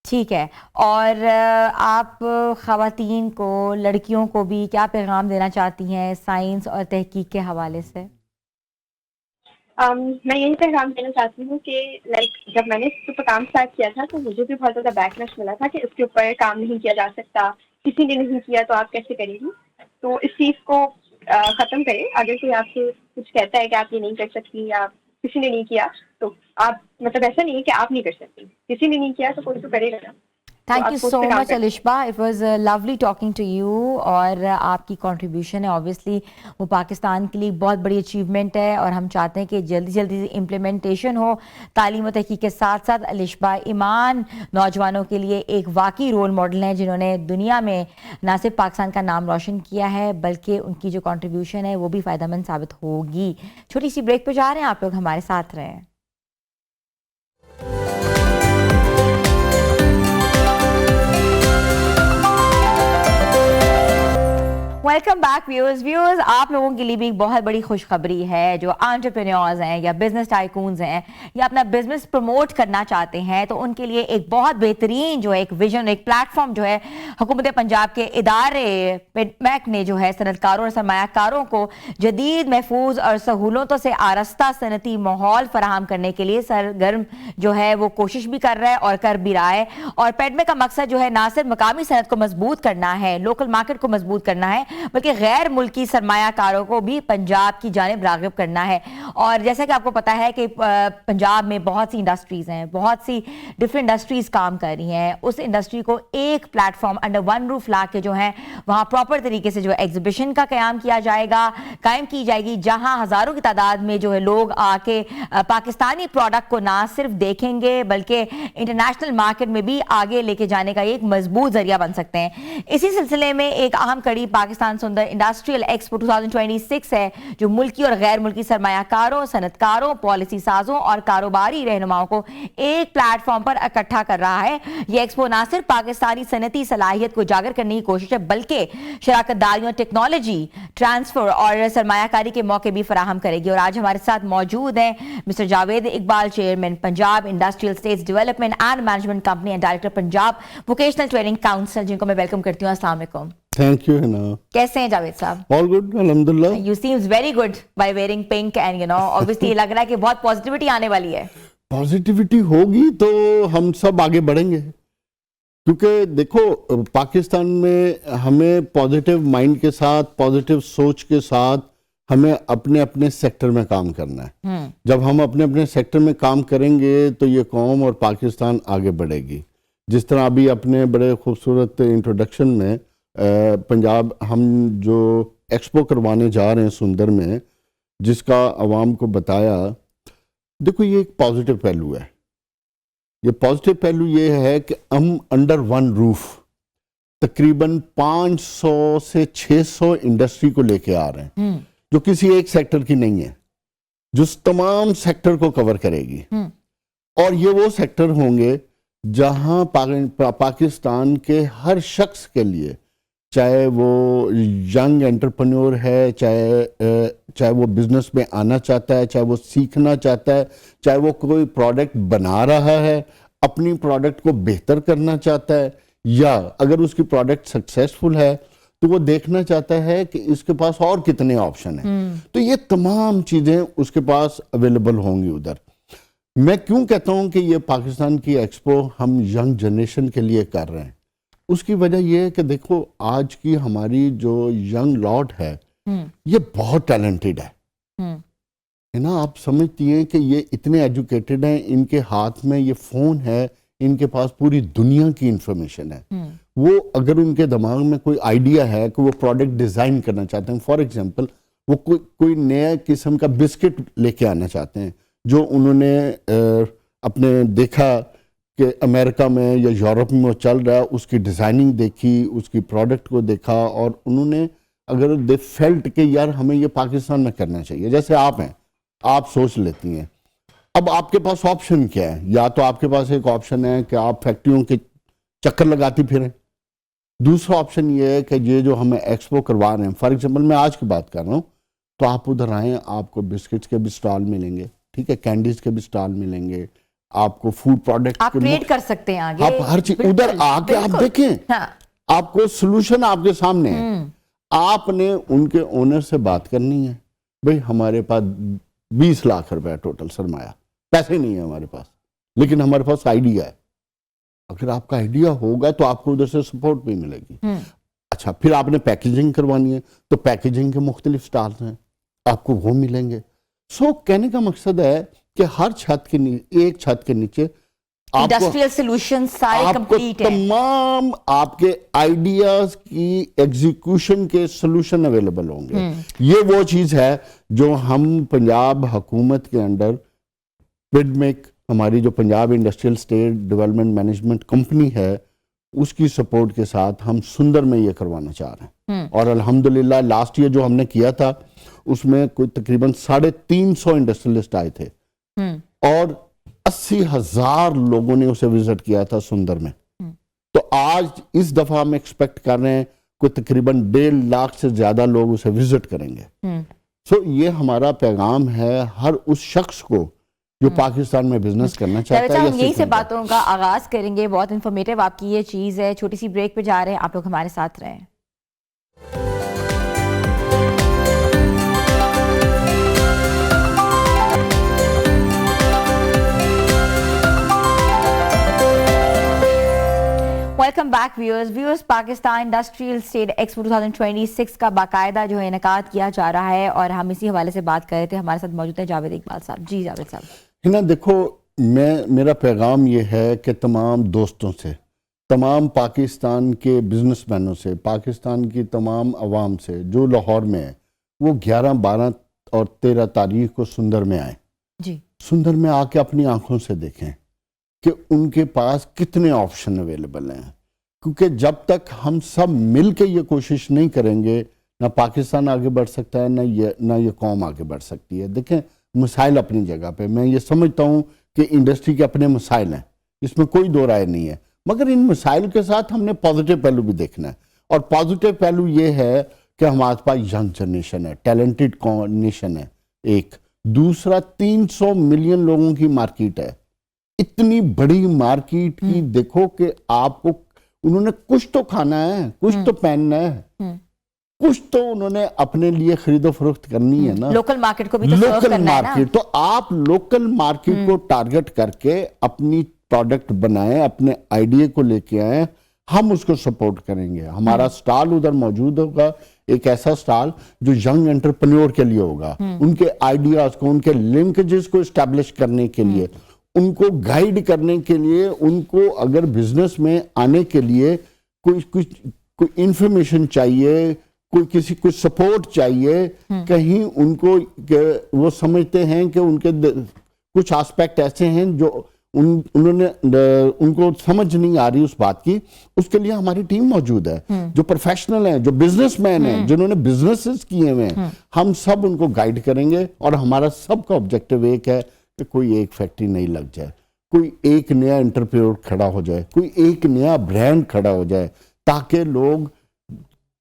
S2: ٹھیک ہے. اور آپ خواتین کو، لڑکیوں کو بھی کیا پیغام دینا چاہتی ہیں سائنس اور تحقیق کے حوالے سے؟
S3: میں یہی پیغام دینا چاہتی ہوں کہ جب میں نے اس کے اوپر کام اسٹارٹ کیا تھا تو مجھے بھی بہت زیادہ بیک لیش ملا تھا کہ اس کے اوپر کام نہیں کیا جا سکتا، کسی نے نہیں کیا تو آپ کیسے کریں گی. تو اس چیز کو ختم کریں. اگر کوئی آپ سے کچھ کہتا ہے کہ آپ یہ نہیں کر سکتی یا کسی نے نہیں کیا تو آپ مطلب ایسا نہیں ہے کہ آپ نہیں کر سکتی، کسی نے نہیں کیا تو کوئی تو کرے گا نا.
S2: Thank you so much Alshubah, it was lovely talking to you. اور آپ کی کنٹریبیوشن ہے اوبیسلی وہ پاکستان کے لیے بہت بڑی اچیومنٹ ہے، اور ہم چاہتے ہیں کہ جلدی جلدی امپلیمنٹیشن ہو تعلیم و تحقیق کے ساتھ ساتھ. الشبہ ایمان نوجوانوں کے لیے ایک واقعی رول ماڈل ہیں جنہوں نے دنیا میں نہ صرف پاکستان کا نام روشن کیا ہے بلکہ ان کی جو کنٹریبیوشن ہے وہ بھی فائدہ مند ثابت ہوگی. چھوٹی سی بریک پہ جا رہے ہیں، آپ لوگ ہمارے ساتھ رہیں. ویلکم ویلکم بیک ویورز آپ لوگوں کے لیے بھی ایک بہت بڑی خوشخبری ہے. جو انٹرپرینیورز ہیں یا بزنس ٹائکونز ہیں یا اپنا بزنس پروموٹ کرنا چاہتے ہیں تو ان کے لیے ایک بہت بہترین جو ایک ویژن، ایک پلیٹ فارم جو ہے حکومت پنجاب کے ادارے میک نے جو ہے صنعت کاروں اور سرمایہ کاروں کو جدید، محفوظ اور سہولتوں سے آراستہ صنعتی ماحول فراہم کرنے کے لیے سرگرم جو ہے وہ کوشش بھی کر رہا ہے اور کر بھی رہا ہے. اور پیڈمیک کا مقصد جو ہے نہ صرف مقامی صنعت کو مضبوط کرنا ہے، لوکل مارکیٹ کو مضبوط کرنا ہے، بلکہ غیر ملکی سرمایہ کاروں کو بھی پنجاب کی جانب راغب کرنا ہے. اور جیسا کہ آپ کو پتا ہے کہ پنجاب میں بہت سی انڈسٹریز ہیں، بہت سی ڈفرینٹ انڈسٹریز کام کر رہی ہیں. اس انڈسٹری کو ایک platform under one roof لا کے جو ہے وہاں پراپر طریقے سے جو ایگزیبیشن کا قیام کیا جائے گا، قائم کی جائے گی، جہاں ہزاروں کی تعداد میں جو ہے لوگ آ کے پاکستانی پروڈکٹ کو نہ صرف دیکھیں گے بلکہ انٹرنیشنل مارکیٹ میں بھی آگے لے کے جانے کا ایک مضبوط ذریعہ بن سکتے ہیں. اسی سلسلے میں ایک اہم کڑی پاکستان سندر انڈسٹریل ایکسپو 2026 ہے جو ملکی اور غیر ملکی سرمایہ کاروں، صنعت کاروں، پالیسی سازوں اور کاروباری رہنماؤں کو ایک پلیٹ فارم پر اکٹھا کر رہا ہے. یہ ایکسپو نہ صرف پاکستانی صنعتی صلاحیت کو اجاگر کرنے کی کوشش ہے بلکہ شراکت داریوں، ٹیکنالوجی ٹرانسفر اور سرمایہ کاری کے موقع بھی فراہم کرے گی. اور آج ہمارے ساتھ موجود ہیں mister Javed Iqbal, chairman Punjab industrial estates development and management company and director Punjab vocational training council, جن کو میں ویلکم کرتی ہوں. السلام علیکم.
S4: Thank you, Hina.
S2: کیسے ہیں جاوید صاحب؟
S4: All good, alhamdulillah.
S2: You seems very good by wearing pink and obviously یہ لگ رہا ہے کہ بہت پازیٹیوٹی آنے والی ہے.
S4: پازیٹیوٹی ہوگی تو ہم سب آگے بڑھیں گے، کیونکہ دیکھو پاکستان میں ہمیں پازیٹیو مائنڈ کے ساتھ، پازیٹیو سوچ کے ساتھ ہمیں اپنے اپنے سیکٹر میں کام کرنا ہے. جب ہم اپنے اپنے سیکٹر میں کام کریں گے تو یہ قوم اور پاکستان آگے بڑھے گی. جس طرح ابھی اپنے بڑے خوبصورت انٹروڈکشن میں پنجاب ہم جو ایکسپو کروانے جا رہے ہیں سندر میں، جس کا عوام کو بتایا، دیکھو یہ ایک پازیٹیو پہلو ہے. یہ پازیٹیو پہلو یہ ہے کہ ہم انڈر ون روف تقریباً 500 سے 600 انڈسٹری کو لے کے آ رہے ہیں، جو کسی ایک سیکٹر کی نہیں ہے، جو تمام سیکٹر کو کور کرے گی. اور یہ وہ سیکٹر ہوں گے جہاں پاکستان کے ہر شخص کے لیے، چاہے وہ ینگ انٹرپرینور ہے، چاہے وہ بزنس میں آنا چاہتا ہے، چاہے وہ سیکھنا چاہتا ہے، چاہے وہ کوئی پروڈکٹ بنا رہا ہے، اپنی پروڈکٹ کو بہتر کرنا چاہتا ہے، یا اگر اس کی پروڈکٹ سکسیسفل ہے تو وہ دیکھنا چاہتا ہے کہ اس کے پاس اور کتنے آپشن ہیں. تو یہ تمام چیزیں اس کے پاس اویلیبل ہوں گی ادھر. میں کیوں کہتا ہوں کہ یہ پاکستان کی ایکسپو ہم ینگ جنریشن کے لیے کر رہے ہیں؟ اس کی وجہ یہ ہے کہ دیکھو آج کی ہماری جو ینگ لاٹ ہے یہ بہت ٹیلنٹڈ ہے نا. آپ سمجھتی ہیں کہ یہ اتنے ایجوکیٹڈ ہیں، ان کے ہاتھ میں یہ فون ہے، ان کے پاس پوری دنیا کی انفارمیشن ہے. وہ اگر ان کے دماغ میں کوئی آئیڈیا ہے کہ وہ پروڈکٹ ڈیزائن کرنا چاہتے ہیں، فار ایگزامپل وہ کوئی نیا قسم کا بسکٹ لے کے آنا چاہتے ہیں جو انہوں نے اپنے دیکھا کہ امریکہ میں یا یورپ میں وہ چل رہا ہے، اس کی ڈیزائننگ دیکھی، اس کی پروڈکٹ کو دیکھا، اور انہوں نے اگر دے فیلٹ کہ یار ہمیں یہ پاکستان میں کرنا چاہیے. جیسے آپ ہیں، آپ سوچ لیتی ہیں، اب آپ کے پاس آپشن کیا ہے؟ یا تو آپ کے پاس ایک آپشن ہے کہ آپ فیکٹریوں کے چکر لگاتی پھریں. دوسرا آپشن یہ ہے کہ یہ جو ہمیں ایکسپو کروا رہے ہیں، فار ایگزامپل میں آج کی بات کر رہا ہوں، تو آپ ادھر آئیں، آپ کو بسکٹس کے بھی سٹال ملیں گے، ٹھیک ہے، کینڈیز کے بھی سٹال ملیں گے، آپ کو فوڈ پروڈکٹ
S2: آپ ٹریڈ کر سکتے ہیں آگے،
S4: آپ ہر چیز ادھر آ کے آپ دیکھیں، آپ کو سلوشن آپ کے سامنے ہے. آپ نے ان کے اونر سے بات کرنی ہے، بھئی ہمارے پاس 20 لاکھ روپے ٹوٹل سرمایہ، پیسے نہیں ہے ہمارے پاس، لیکن ہمارے پاس آئیڈیا ہے. اگر آپ کا آئیڈیا ہوگا تو آپ کو ادھر سے سپورٹ بھی ملے گی. اچھا، پھر آپ نے پیکیجنگ کروانی ہے تو پیکیجنگ کے مختلف سٹالز ہیں، آپ کو وہ ملیں گے. کہنے کا مقصد ہے کہ ہر چھت کے ایک چھت کے نیچے
S2: انڈسٹریل سولوشن سارے کمپلیٹ ہیں،
S4: تمام آپ کے آئیڈیاز کی ایگزیکیوشن کے سولوشن اویلیبل ہوں گے. یہ وہ چیز ہے جو ہم پنجاب حکومت کے انڈر پیڈمیک، ہماری جو Punjab industrial estate development management company ہے، اس کی سپورٹ کے ساتھ ہم سندر میں یہ کروانا چاہ رہے ہیں. اور الحمدللہ لاسٹ ایئر جو ہم نے کیا تھا اس میں کوئی تقریباً 350 انڈسٹریلسٹ آئے تھے، اور 80,000 لوگوں نے اسے وزٹ کیا تھا سندر میں. تو آج اس دفعہ ہم ایکسپیکٹ کر رہے ہیں کوئی تقریباً 1.5 لاکھ سے زیادہ لوگ اسے وزٹ کریں گے. سو یہ ہمارا پیغام ہے ہر اس شخص کو جو پاکستان میں بزنس کرنا چاہتا ہے.
S2: ہم یہی سے باتوں کا آغاز کریں گے. بہت انفارمیٹیو آپ کی یہ چیز ہے. چھوٹی سی بریک پہ جا رہے ہیں, آپ لوگ ہمارے ساتھ رہیں. Welcome back viewers. Pakistan industrial estate expo 2026 کا باقاعدہ جو ہے انعقاد کیا جا رہا ہے, اور ہم اسی حوالے سے بات کر رہے تھے. ہمارے ساتھ موجود ہیں جاوید اقبال صاحب. جی جاوید صاحب.
S4: ہنا دیکھو, میرا پیغام یہ ہے کہ تمام دوستوں سے, تمام پاکستان کے بزنس مینوں سے, پاکستان کی تمام عوام سے جو لاہور میں ہے, وہ 11, 12 اور 13 تاریخ کو سندر میں آئیں.
S2: جی.
S4: سندر میں آ کے اپنی آنکھوں سے دیکھیں کہ ان کے پاس کتنے آپشن اویلیبل ہیں. کیونکہ جب تک ہم سب مل کے یہ کوشش نہیں کریں گے, نہ پاکستان آگے بڑھ سکتا ہے, نہ یہ قوم آگے بڑھ سکتی ہے. دیکھیں, مسائل اپنی جگہ پہ, میں یہ سمجھتا ہوں کہ انڈسٹری کے اپنے مسائل ہیں, اس میں کوئی دو رائے نہیں ہے, مگر ان مسائل کے ساتھ ہم نے پازیٹیو پہلو بھی دیکھنا ہے. اور پازیٹیو پہلو یہ ہے کہ ہمارے پاس ینگ جنریشن ہے, ٹیلنٹڈ نیشن ہے. ایک دوسرا, 300 ملین لوگوں کی مارکیٹ ہے. اتنی بڑی مارکیٹ کی دیکھو کہ آپ کو, انہوں نے کچھ تو کھانا ہے, کچھ تو پہننا ہے, کچھ تو انہوں نے اپنے لیے خرید و فروخت کرنی ہے نا.
S2: لوکل مارکیٹ کو بھی تو سرو کرنا ہے نا.
S4: تو آپ لوکل مارکیٹ کو ٹارگٹ کر کے اپنی پروڈکٹ بنائیں, اپنے آئیڈیا کو لے کے آئیں, ہم اس کو سپورٹ کریں گے. ہمارا سٹال ادھر موجود ہوگا, ایک ایسا سٹال جو ینگ انٹرپرینیور کے لیے ہوگا, ان کے آئیڈیاز کو, ان کے لنکیجز کو اسٹیبلش کرنے کے لیے, ان کو گائیڈ کرنے کے لیے, ان کو اگر بزنس میں آنے کے لیے کوئی انفارمیشن چاہیے, کسی کو سپورٹ چاہیے, کہیں ان کو وہ سمجھتے ہیں کہ ان کے کچھ آسپیکٹ ایسے ہیں جو ان کو سمجھ نہیں آ رہی اس بات کی, اس کے لیے ہماری ٹیم موجود ہے, جو پروفیشنل ہیں, جو بزنس مین ہیں, جنہوں نے بزنسز کیے ہوئے ہیں. ہم سب ان کو گائیڈ کریں گے, اور ہمارا سب کا آبجیکٹو ایک ہے کہ کوئی ایک فیکٹری نہیں لگ جائے, کوئی ایک نیا انٹرپرینیور کھڑا ہو جائے, کوئی ایک نیا برانڈ کھڑا ہو جائے, تاکہ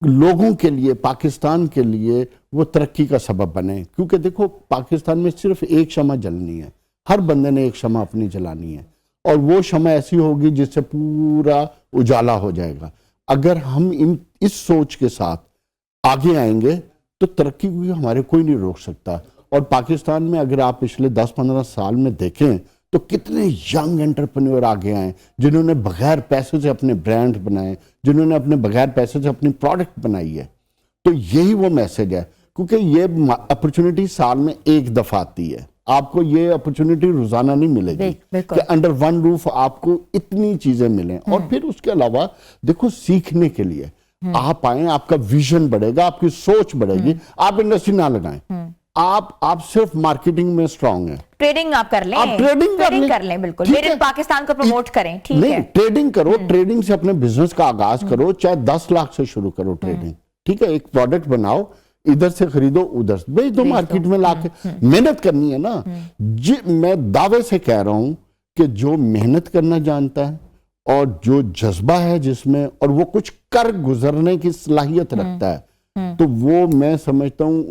S4: لوگوں کے لیے, پاکستان کے لیے وہ ترقی کا سبب بنے. کیونکہ دیکھو, پاکستان میں صرف ایک شمع جلنی ہے, ہر بندے نے ایک شمع اپنی جلانی ہے, اور وہ شمع ایسی ہوگی جس سے پورا اجالا ہو جائے گا. اگر ہم اس سوچ کے ساتھ آگے آئیں گے تو ترقی کو ہمارے کوئی نہیں روک سکتا. اور پاکستان میں اگر آپ پچھلے 10-15 سال میں دیکھیں تو کتنے ینگ انٹرپرینیور آگے آئے, جنہوں نے بغیر پیسے سے اپنے برانڈ بنائے, جنہوں نے اپنے بغیر پیسے سے اپنی پروڈکٹ بنائی ہے. تو یہی وہ میسج ہے, کیونکہ یہ اپرچونٹی سال میں ایک دفعہ آتی ہے. آپ کو یہ اپرچونٹی روزانہ نہیں ملے گی کہ انڈر ون روف آپ کو اتنی چیزیں ملیں. اور پھر اس کے علاوہ دیکھو, سیکھنے کے لیے آپ آئیں, آپ کا ویژن بڑھے گا, آپ کی سوچ بڑھے گی. آپ انڈسٹری نہ لگائیں, آپ صرف مارکیٹنگ میں سٹرونگ ہیں,
S2: ٹریڈنگ آپ کر لیں,
S4: آپ ٹریڈنگ
S2: کر لیں, بالکل میڈ ان پاکستان کو پروموٹ کریں. ٹھیک ہے,
S4: ٹریڈنگ کرو, ٹریڈنگ سے اپنے بزنس کا آغاز کرو, چاہے 10 لاکھ سے شروع کرو ٹریڈنگ. ٹھیک ہے, ایک پروڈکٹ بناؤ, ادھر سے خریدو, ادھر سے بیچ دو, مارکیٹ میں لا کے. محنت کرنی ہے نا. جی, میں دعوے سے کہہ رہا ہوں کہ جو محنت کرنا جانتا ہے, اور جو جذبہ ہے جس میں, اور وہ کچھ کر گزرنے کی صلاحیت رکھتا ہے, تو وہ میں سمجھتا ہوں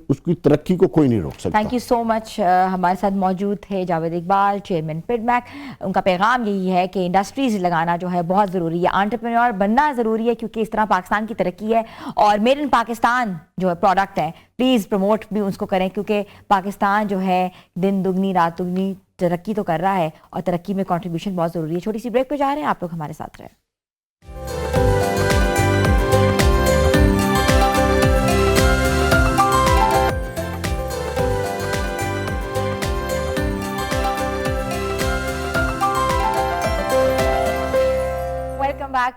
S4: اس کی ترقی کو کوئی نہیں روک سکتا.
S2: Thank you so much. ہمارے ساتھ موجود تھے جاوید اقبال, چیئرمین پیڈ میک. ان کا پیغام یہی ہے کہ انڈسٹریز لگانا جو ہے بہت ضروری ہے, انٹرپرینور بننا ضروری ہے, کیونکہ اس طرح پاکستان کی ترقی ہے. اور میڈ ان پاکستان جو ہے پروڈکٹ ہے, پلیز پروموٹ بھی اس کو کریں, کیونکہ پاکستان جو ہے دن دگنی رات دگنی ترقی تو کر رہا ہے, اور ترقی میں کنٹریبیوشن بہت ضروری ہے. چھوٹی سی بریک پہ جا رہے ہیں, آپ لوگ ہمارے ساتھ رہیں.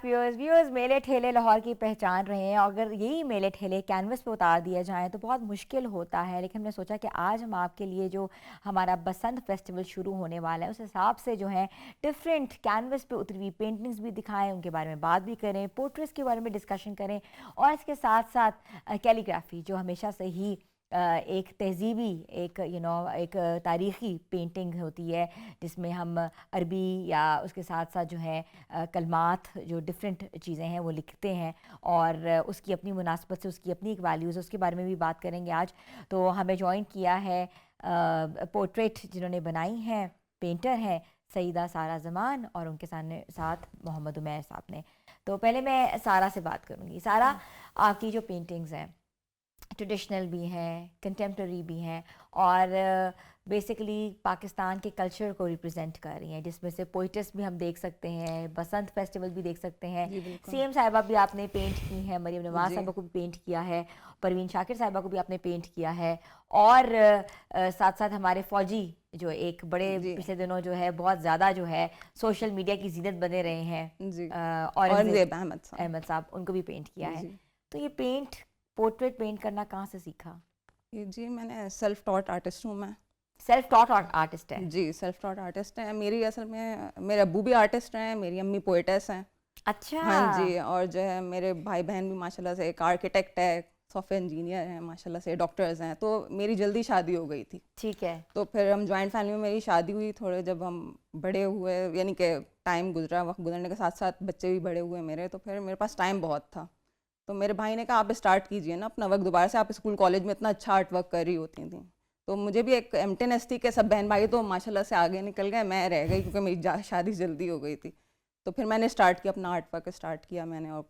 S2: ویورز, میلے ٹھیلے لاہور کی پہچان رہے ہیں, اور اگر یہی میلے ٹھیلے کینوس پہ اتار دیا جائیں تو بہت مشکل ہوتا ہے. لیکن ہم نے سوچا کہ آج ہم آپ کے لیے جو ہمارا بسنت فیسٹیول شروع ہونے والا ہے, اس حساب سے جو ہے ڈفرینٹ کینوس پہ اتری ہوئی پینٹنگز بھی دکھائیں, ان کے بارے میں بات بھی کریں, پورٹریٹس کے بارے میں ڈسکشن کریں, اور اس کے ساتھ ساتھ کیلیگرافی جو ہمیشہ سے ہی ایک تہذیبی ایک ایک تاریخی پینٹنگ ہوتی ہے جس میں ہم عربی یا اس کے ساتھ ساتھ جو ہے کلمات جو ڈفرینٹ چیزیں ہیں وہ لکھتے ہیں اور اس کی اپنی مناسبت سے اس کی اپنی ایک ویلیوز اس کے بارے میں بھی بات کریں گے آج. تو ہمیں جوائن کیا ہے پورٹریٹ جنہوں نے بنائی ہیں، پینٹر ہیں سیدہ سارہ زمان اور ان کے ساتھ محمد عمیر صاحب نے. تو پہلے میں سارہ سے بات کروں گی. سارہ، آپ کی جو پینٹنگز ہیں ٹریڈیشنل بھی ہیں، کنٹمپریری بھی ہیں اور بیسیکلی پاکستان کے کلچر کو ریپرزینٹ کر رہی ہیں، جس میں سے پوئٹس بھی ہم دیکھ سکتے ہیں، بسنت فیسٹیول بھی دیکھ سکتے ہیں. سی ایم صاحبہ بھی آپ نے پینٹ کی ہیں، مریم نواز صاحبہ کو بھی پینٹ کیا ہے، پروین شاکر صاحبہ کو بھی آپ نے پینٹ کیا ہے اور ساتھ ساتھ ہمارے فوجی جو ایک بڑے پچھلے دنوں جو ہے بہت زیادہ جو ہے سوشل میڈیا کی زینت بنے رہے ہیں، اورنگزیب احمد صاحب، ان کو بھی پینٹ کیا ہے. تو یہ پورٹریٹ پینٹ کرنا کہاں سے سیکھا؟
S5: جی میں نے سیلف ٹاٹ آرٹسٹ ہوں. میں
S2: سیلف ٹاٹ آرٹسٹ ہے؟ جی
S5: سیلف ٹاٹ آرٹسٹ ہے. میری اصل میں میرے ابو بھی آرٹسٹ ہیں، میری امی پوئٹس ہیں.
S2: اچھا.
S5: ہاں جی. اور جو ہے میرے بھائی بہن بھی ماشاء اللہ سے ایک آرکیٹیکٹ ہے، سافٹ ویئر انجینئر ہیں، ماشاء اللہ سے ڈاکٹرز ہیں. تو میری جلدی شادی ہو گئی تھی.
S2: ٹھیک ہے.
S5: تو پھر ہم جوائنٹ فیملی میں میری شادی ہوئی. تھوڑے جب ہم بڑے ہوئے، یعنی کہ ٹائم گزرا، وقت گزرنے کے ساتھ ساتھ بچے بھی بڑے ہوئے میرے، تو پھر میرے پاس ٹائم بہت تھا. تو میرے بھائی نے کہا آپ اسٹارٹ کیجئے نا اپنا وقت دوبارہ سے، آپ اسکول کالج میں اتنا اچھا آرٹ ورک کر رہی ہوتی تھیں. تو مجھے بھی ایک ایمٹینس تھی کہ سب بہن بھائی تو ماشاء اللہ سے آگے نکل گئے، میں رہ گئی کیونکہ میری شادی جلدی ہو گئی تھی. تو پھر میں نے اسٹارٹ کیا اپنا آرٹ ورک اسٹارٹ کیا میں نے، اور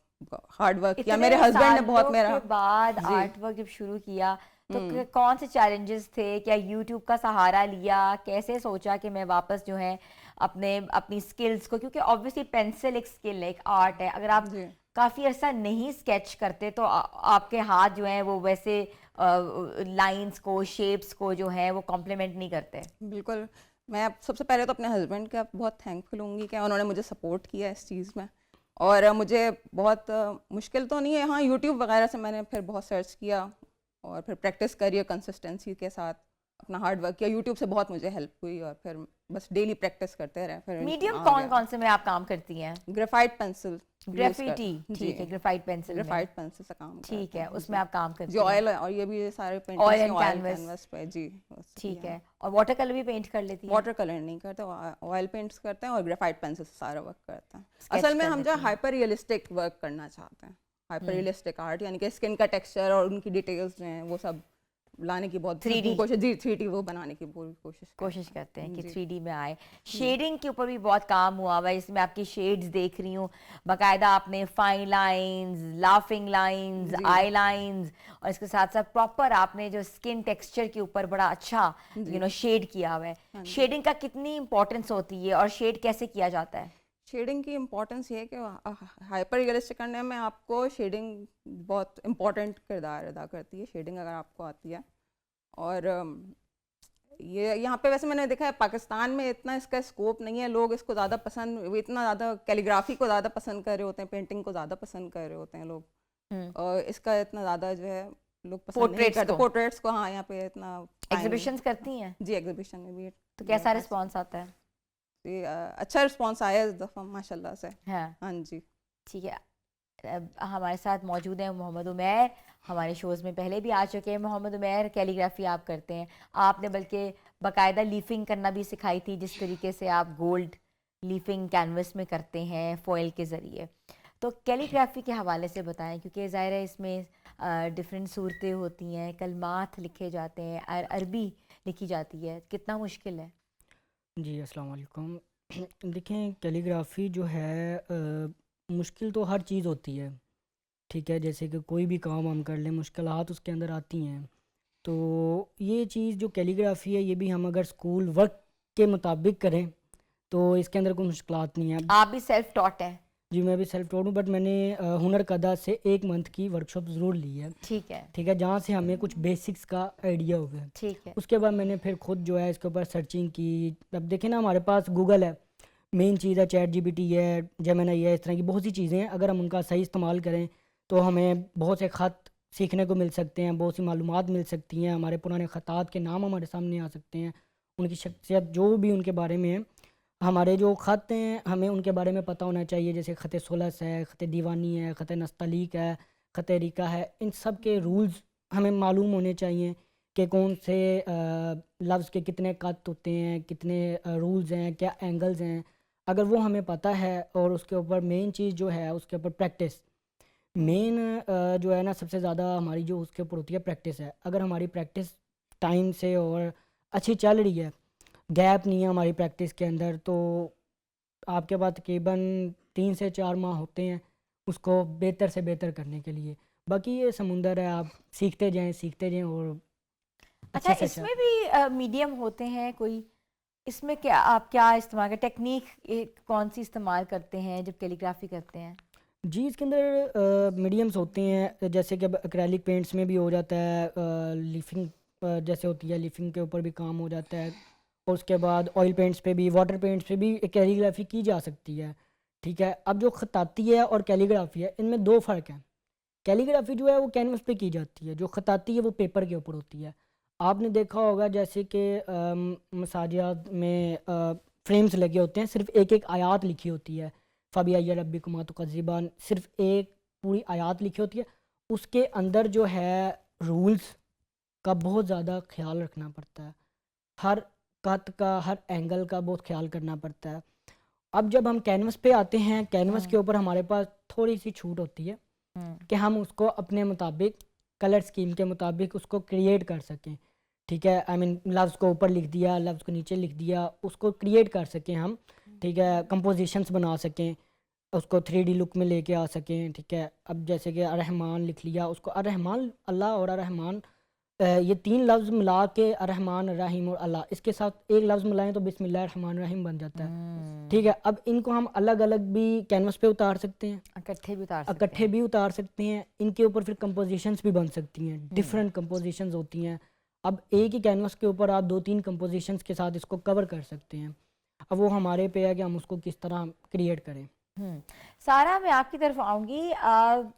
S5: ہارڈ ورک کیا. میرے ہسبینڈ نے بہت میرا
S2: بعد آرٹ ورک جب شروع کیا تو کون سے چیلنجز تھے؟ کیا یوٹیوب کا سہارا لیا؟ کیسے سوچا کہ میں واپس جو ہے اپنی سکلز کو، کیونکہ آبویسلی پینسل ایک سکل ہے، ایک آرٹ ہے، اگر آپ کافی عرصہ نہیں اسکیچ کرتے تو آپ کے ہاتھ جو ہیں وہ ویسے لائنز کو، شیپس کو جو ہے وہ کمپلیمنٹ نہیں کرتے.
S5: بالکل. میں سب سے پہلے تو اپنے ہسبینڈ کا بہت تھینک فل ہوں گی کہ انہوں نے مجھے سپورٹ کیا اس چیز میں. اور مجھے بہت مشکل تو نہیں ہے، ہاں یوٹیوب وغیرہ سے میں نے پھر بہت سرچ کیا اور پھر پریکٹس کری اور کنسسٹنسی کے ساتھ اپنا ہارڈ ورک کیا. یوٹیوب سے بہت مجھے ہیلپ ہوئی اور پھر بس ڈیلی پریکٹس کرتے رہے. پھر
S2: میڈیم کون سے میں آپ کام کرتی ہیں؟
S5: Graphite pencil.
S2: گریفٹی. ٹھیک ہے. گریفائٹ پینسل
S5: سے کام.
S2: ٹھیک ہے. اس میں آپ کام کرتی ہیں؟
S5: جی آئل، اور یہ بھی سارے پینٹنگ آئل کینوس پہ. جی
S2: ٹھیک ہے. اور واٹر کلر بھی پینٹ کر لیتی ہیں؟
S5: واٹر کلر نہیں کرتے، آئل پینٹس کرتے ہیں اور گریفائٹ پینسل سے سارا ورک کرتے ہیں. اصل میں ہم جو ہائپر ریئلسٹک ورک کرنا چاہتے ہیں، ہائپر ریئلسٹک آرٹ، یعنی کہ اسکن کا ٹیکسچر اور ان کی ڈیٹیلز جو ہیں وہ سب لانے کی بہت کوشش. جی 3D وہ بنانے کی پوری کوشش
S2: کرتے ہیں کہ 3D میں آئے. شیڈنگ کے اوپر بھی بہت کام ہوا ہوا ہے، اس میں آپ کی شیڈز دیکھ رہی ہوں باقاعدہ آپ نے فائن لائنز، لافنگ لائنز، آئی لائنز، اور اس کے ساتھ ساتھ پراپر آپ نے جو اسکن ٹیکسچر کے اوپر بڑا اچھا شیڈ کیا ہوا ہے. شیڈنگ کا کتنی امپورٹنس ہوتی ہے اور شیڈ کیسے کیا جاتا ہے؟
S5: شیڈنگ کی امپورٹنس یہ ہے کہ ہائپر ریئلسٹک کرنے میں آپ کو شیڈنگ بہت امپورٹنٹ کردار ادا کرتی ہے، شیڈنگ اگر آپ کو آتی ہے. اور یہ یہاں پہ ویسے میں نے دیکھا ہے پاکستان میں اتنا اس کا اسکوپ نہیں ہے، لوگ اس کو زیادہ پسند، اتنا زیادہ کیلیگرافی کو زیادہ پسند کر رہے ہوتے ہیں، پینٹنگ کو زیادہ پسند کر رہے ہوتے ہیں لوگ، اور اس کا اتنا زیادہ جو ہے لوگ پسند نہیں کرتے. پورٹریٹس کو ہاں یہاں پہ اتنا.
S2: ایگزیبیشنز کرتی ہیں؟
S5: جی ایگزیبیشن میں بھی.
S2: تو کیسا رسپانس آتا ہے؟
S5: اچھا رسپانس آیا اس دفعہ ماشاء اللہ سے. ہاں جی.
S2: ٹھیک ہے. ہمارے ساتھ موجود ہیں محمد عمیر، ہمارے شوز میں پہلے بھی آ چکے ہیں. محمد عمیر کیلیگرافی آپ کرتے ہیں، آپ نے بلکہ باقاعدہ لیفنگ کرنا بھی سکھائی تھی، جس طریقے سے آپ گولڈ لیفنگ کینوس میں کرتے ہیں فوائل کے ذریعے. تو کیلیگرافی کے حوالے سے بتائیں، کیونکہ ظاہر ہے اس میں ڈفرینٹ صورتیں ہوتی ہیں، کلمات لکھے جاتے ہیں، عربی لکھی جاتی ہے، کتنا مشکل ہے؟
S6: جی السلام علیکم. دیکھیں کیلیگرافی جو ہے مشکل تو ہر چیز ہوتی ہے، ٹھیک ہے، جیسے کہ کوئی بھی کام ہم کر لیں مشکلات اس کے اندر آتی ہیں. تو یہ چیز جو کیلیگرافی ہے یہ بھی ہم اگر اسکول ورک کے مطابق کریں تو اس کے اندر کوئی مشکلات نہیں ہیں.
S2: آپ بھی سیلف ٹاٹ ہیں؟
S6: جی میں بھی سیلف ٹاٹ ہوں، بٹ میں نے ہنر قدا سے 1 منتھ کی ورکشاپ ضرور لی ہے.
S2: ٹھیک ہے.
S6: ٹھیک ہے، جہاں سے ہمیں کچھ بیسکس کا آئیڈیا ہو گیا.
S2: ٹھیک ہے.
S6: اس کے بعد میں نے پھر خود جو ہے اس کے اوپر سرچنگ کی. اب دیکھیں نا ہمارے پاس گوگل ہے، مین چیز ہے، چیٹ جی پی ٹی ہے، جیمنائی ہے، اس طرح کی بہت سی چیزیں ہیں. اگر ہم ان کا صحیح استعمال کریں تو ہمیں بہت سے خط سیکھنے کو مل سکتے ہیں، بہت سی معلومات مل سکتی ہیں، ہمارے پرانے خطات کے نام ہمارے سامنے آ سکتے ہیں، ان کی شخصیت جو بھی ان کے بارے میں ہے. ہمارے جو خط ہیں ہمیں ان کے بارے میں پتہ ہونا چاہیے، جیسے خط ثلث ہے، خط دیوانی ہے، خط نستعلیق ہے، خط ریقہ ہے. ان سب کے رولز ہمیں معلوم ہونے چاہیے کہ کون سے لفظ کے کتنے کت ہوتے ہیں, کتنے رولز ہیں, کیا اینگلز ہیں. اگر وہ ہمیں پتہ ہے, اور اس کے اوپر مین چیز جو ہے اس کے اوپر پریکٹس, مین جو ہے نا سب سے زیادہ ہماری جو اس کے اوپر ہوتی ہے پریکٹس ہے. اگر ہماری پریکٹس ٹائم سے اور اچھی چل رہی ہے, گیپ نہیں ہے ہماری پریکٹس کے اندر, تو آپ کے پاس تقریباً 3 سے 4 ماہ ہوتے ہیں اس کو بہتر سے بہتر کرنے کے لیے. باقی یہ سمندر ہے, آپ سیکھتے جائیں اور
S2: اچھا
S6: اچھے
S2: اس
S6: سے
S2: میں بھی میڈیم ہوتے ہیں کوئی, اس میں کیا آپ کیا استعمال کرتے, ٹیکنیک کون سی استعمال کرتے ہیں جب کیلیگرافی کرتے ہیں؟
S6: جی اس کے اندر میڈیمز ہوتے ہیں, جیسے کہ اب ایکریلک پینٹس میں بھی ہو جاتا ہے, لیفنگ جیسے ہوتی ہے لیفنگ کے اوپر بھی کام ہو جاتا ہے, اور اس کے بعد آئل پینٹس پہ بھی, واٹر پینٹس پہ بھی کیلیگرافی کی جا سکتی ہے. ٹھیک ہے, اب جو خطاطی ہے اور کیلیگرافی ہے ان میں 2 فرق ہیں. کیلیگرافی جو ہے وہ کینوس پہ کی جاتی ہے, جو خطاطی ہے وہ پیپر کے اوپر ہوتی ہے. آپ نے دیکھا ہوگا جیسے کہ مساجد میں فریمز لگے ہوتے ہیں, صرف ایک آیات لکھی ہوتی ہے, فَبِأَيِّ رَبِّكُمَا تُكَذِّبَانِ, صرف ایک پوری آیات لکھی ہوتی ہے. اس کے اندر جو ہے رولز کا بہت زیادہ خیال رکھنا پڑتا ہے, ہر کت کا, ہر اینگل کا بہت خیال کرنا پڑتا ہے. اب جب ہم کینوس پہ آتے ہیں, کینوس کے اوپر ہمارے پاس تھوڑی سی چھوٹ ہوتی ہے کہ ہم اس کو اپنے مطابق کلر سکیم کے مطابق اس کو کریٹ کر سکیں. ٹھیک ہے, لفظ کو اوپر لکھ دیا, لفظ کو نیچے لکھ دیا, اس کو کریٹ کر سکیں ہم. ٹھیک ہے, کمپوزیشنز بنا سکیں, اس کو 3D لک میں لے کے آ سکیں. ٹھیک ہے, اب جیسے کہ الرحمن لکھ لیا, اس کو الرحمن اللہ اور الرحمن یہ 3 لفظ ملا کے الرحمن الرحیم اور اللہ, اس کے ساتھ ایک لفظ ملائیں تو بسم اللہ الرحمن الرحیم بن جاتا ہے. ٹھیک ہے, اب ان کو ہم الگ الگ بھی کینوس پہ اتار سکتے ہیں, اکٹھے بھی اتار سکتے ہیں. ان کے اوپر پھر کمپوزیشنز بھی بن سکتی ہیں, ڈفرینٹ کمپوزیشنز ہوتی ہیں. اب ایک ہی کینوس کے اوپر آپ 2-3 کمپوزیشنز کے ساتھ اس کو کور کر سکتے ہیں. اب وہ ہمارے پہ ہے کہ ہم اس کو کس طرح کریٹ کریں.
S2: سارا, میں آپ کی طرف آؤں گی.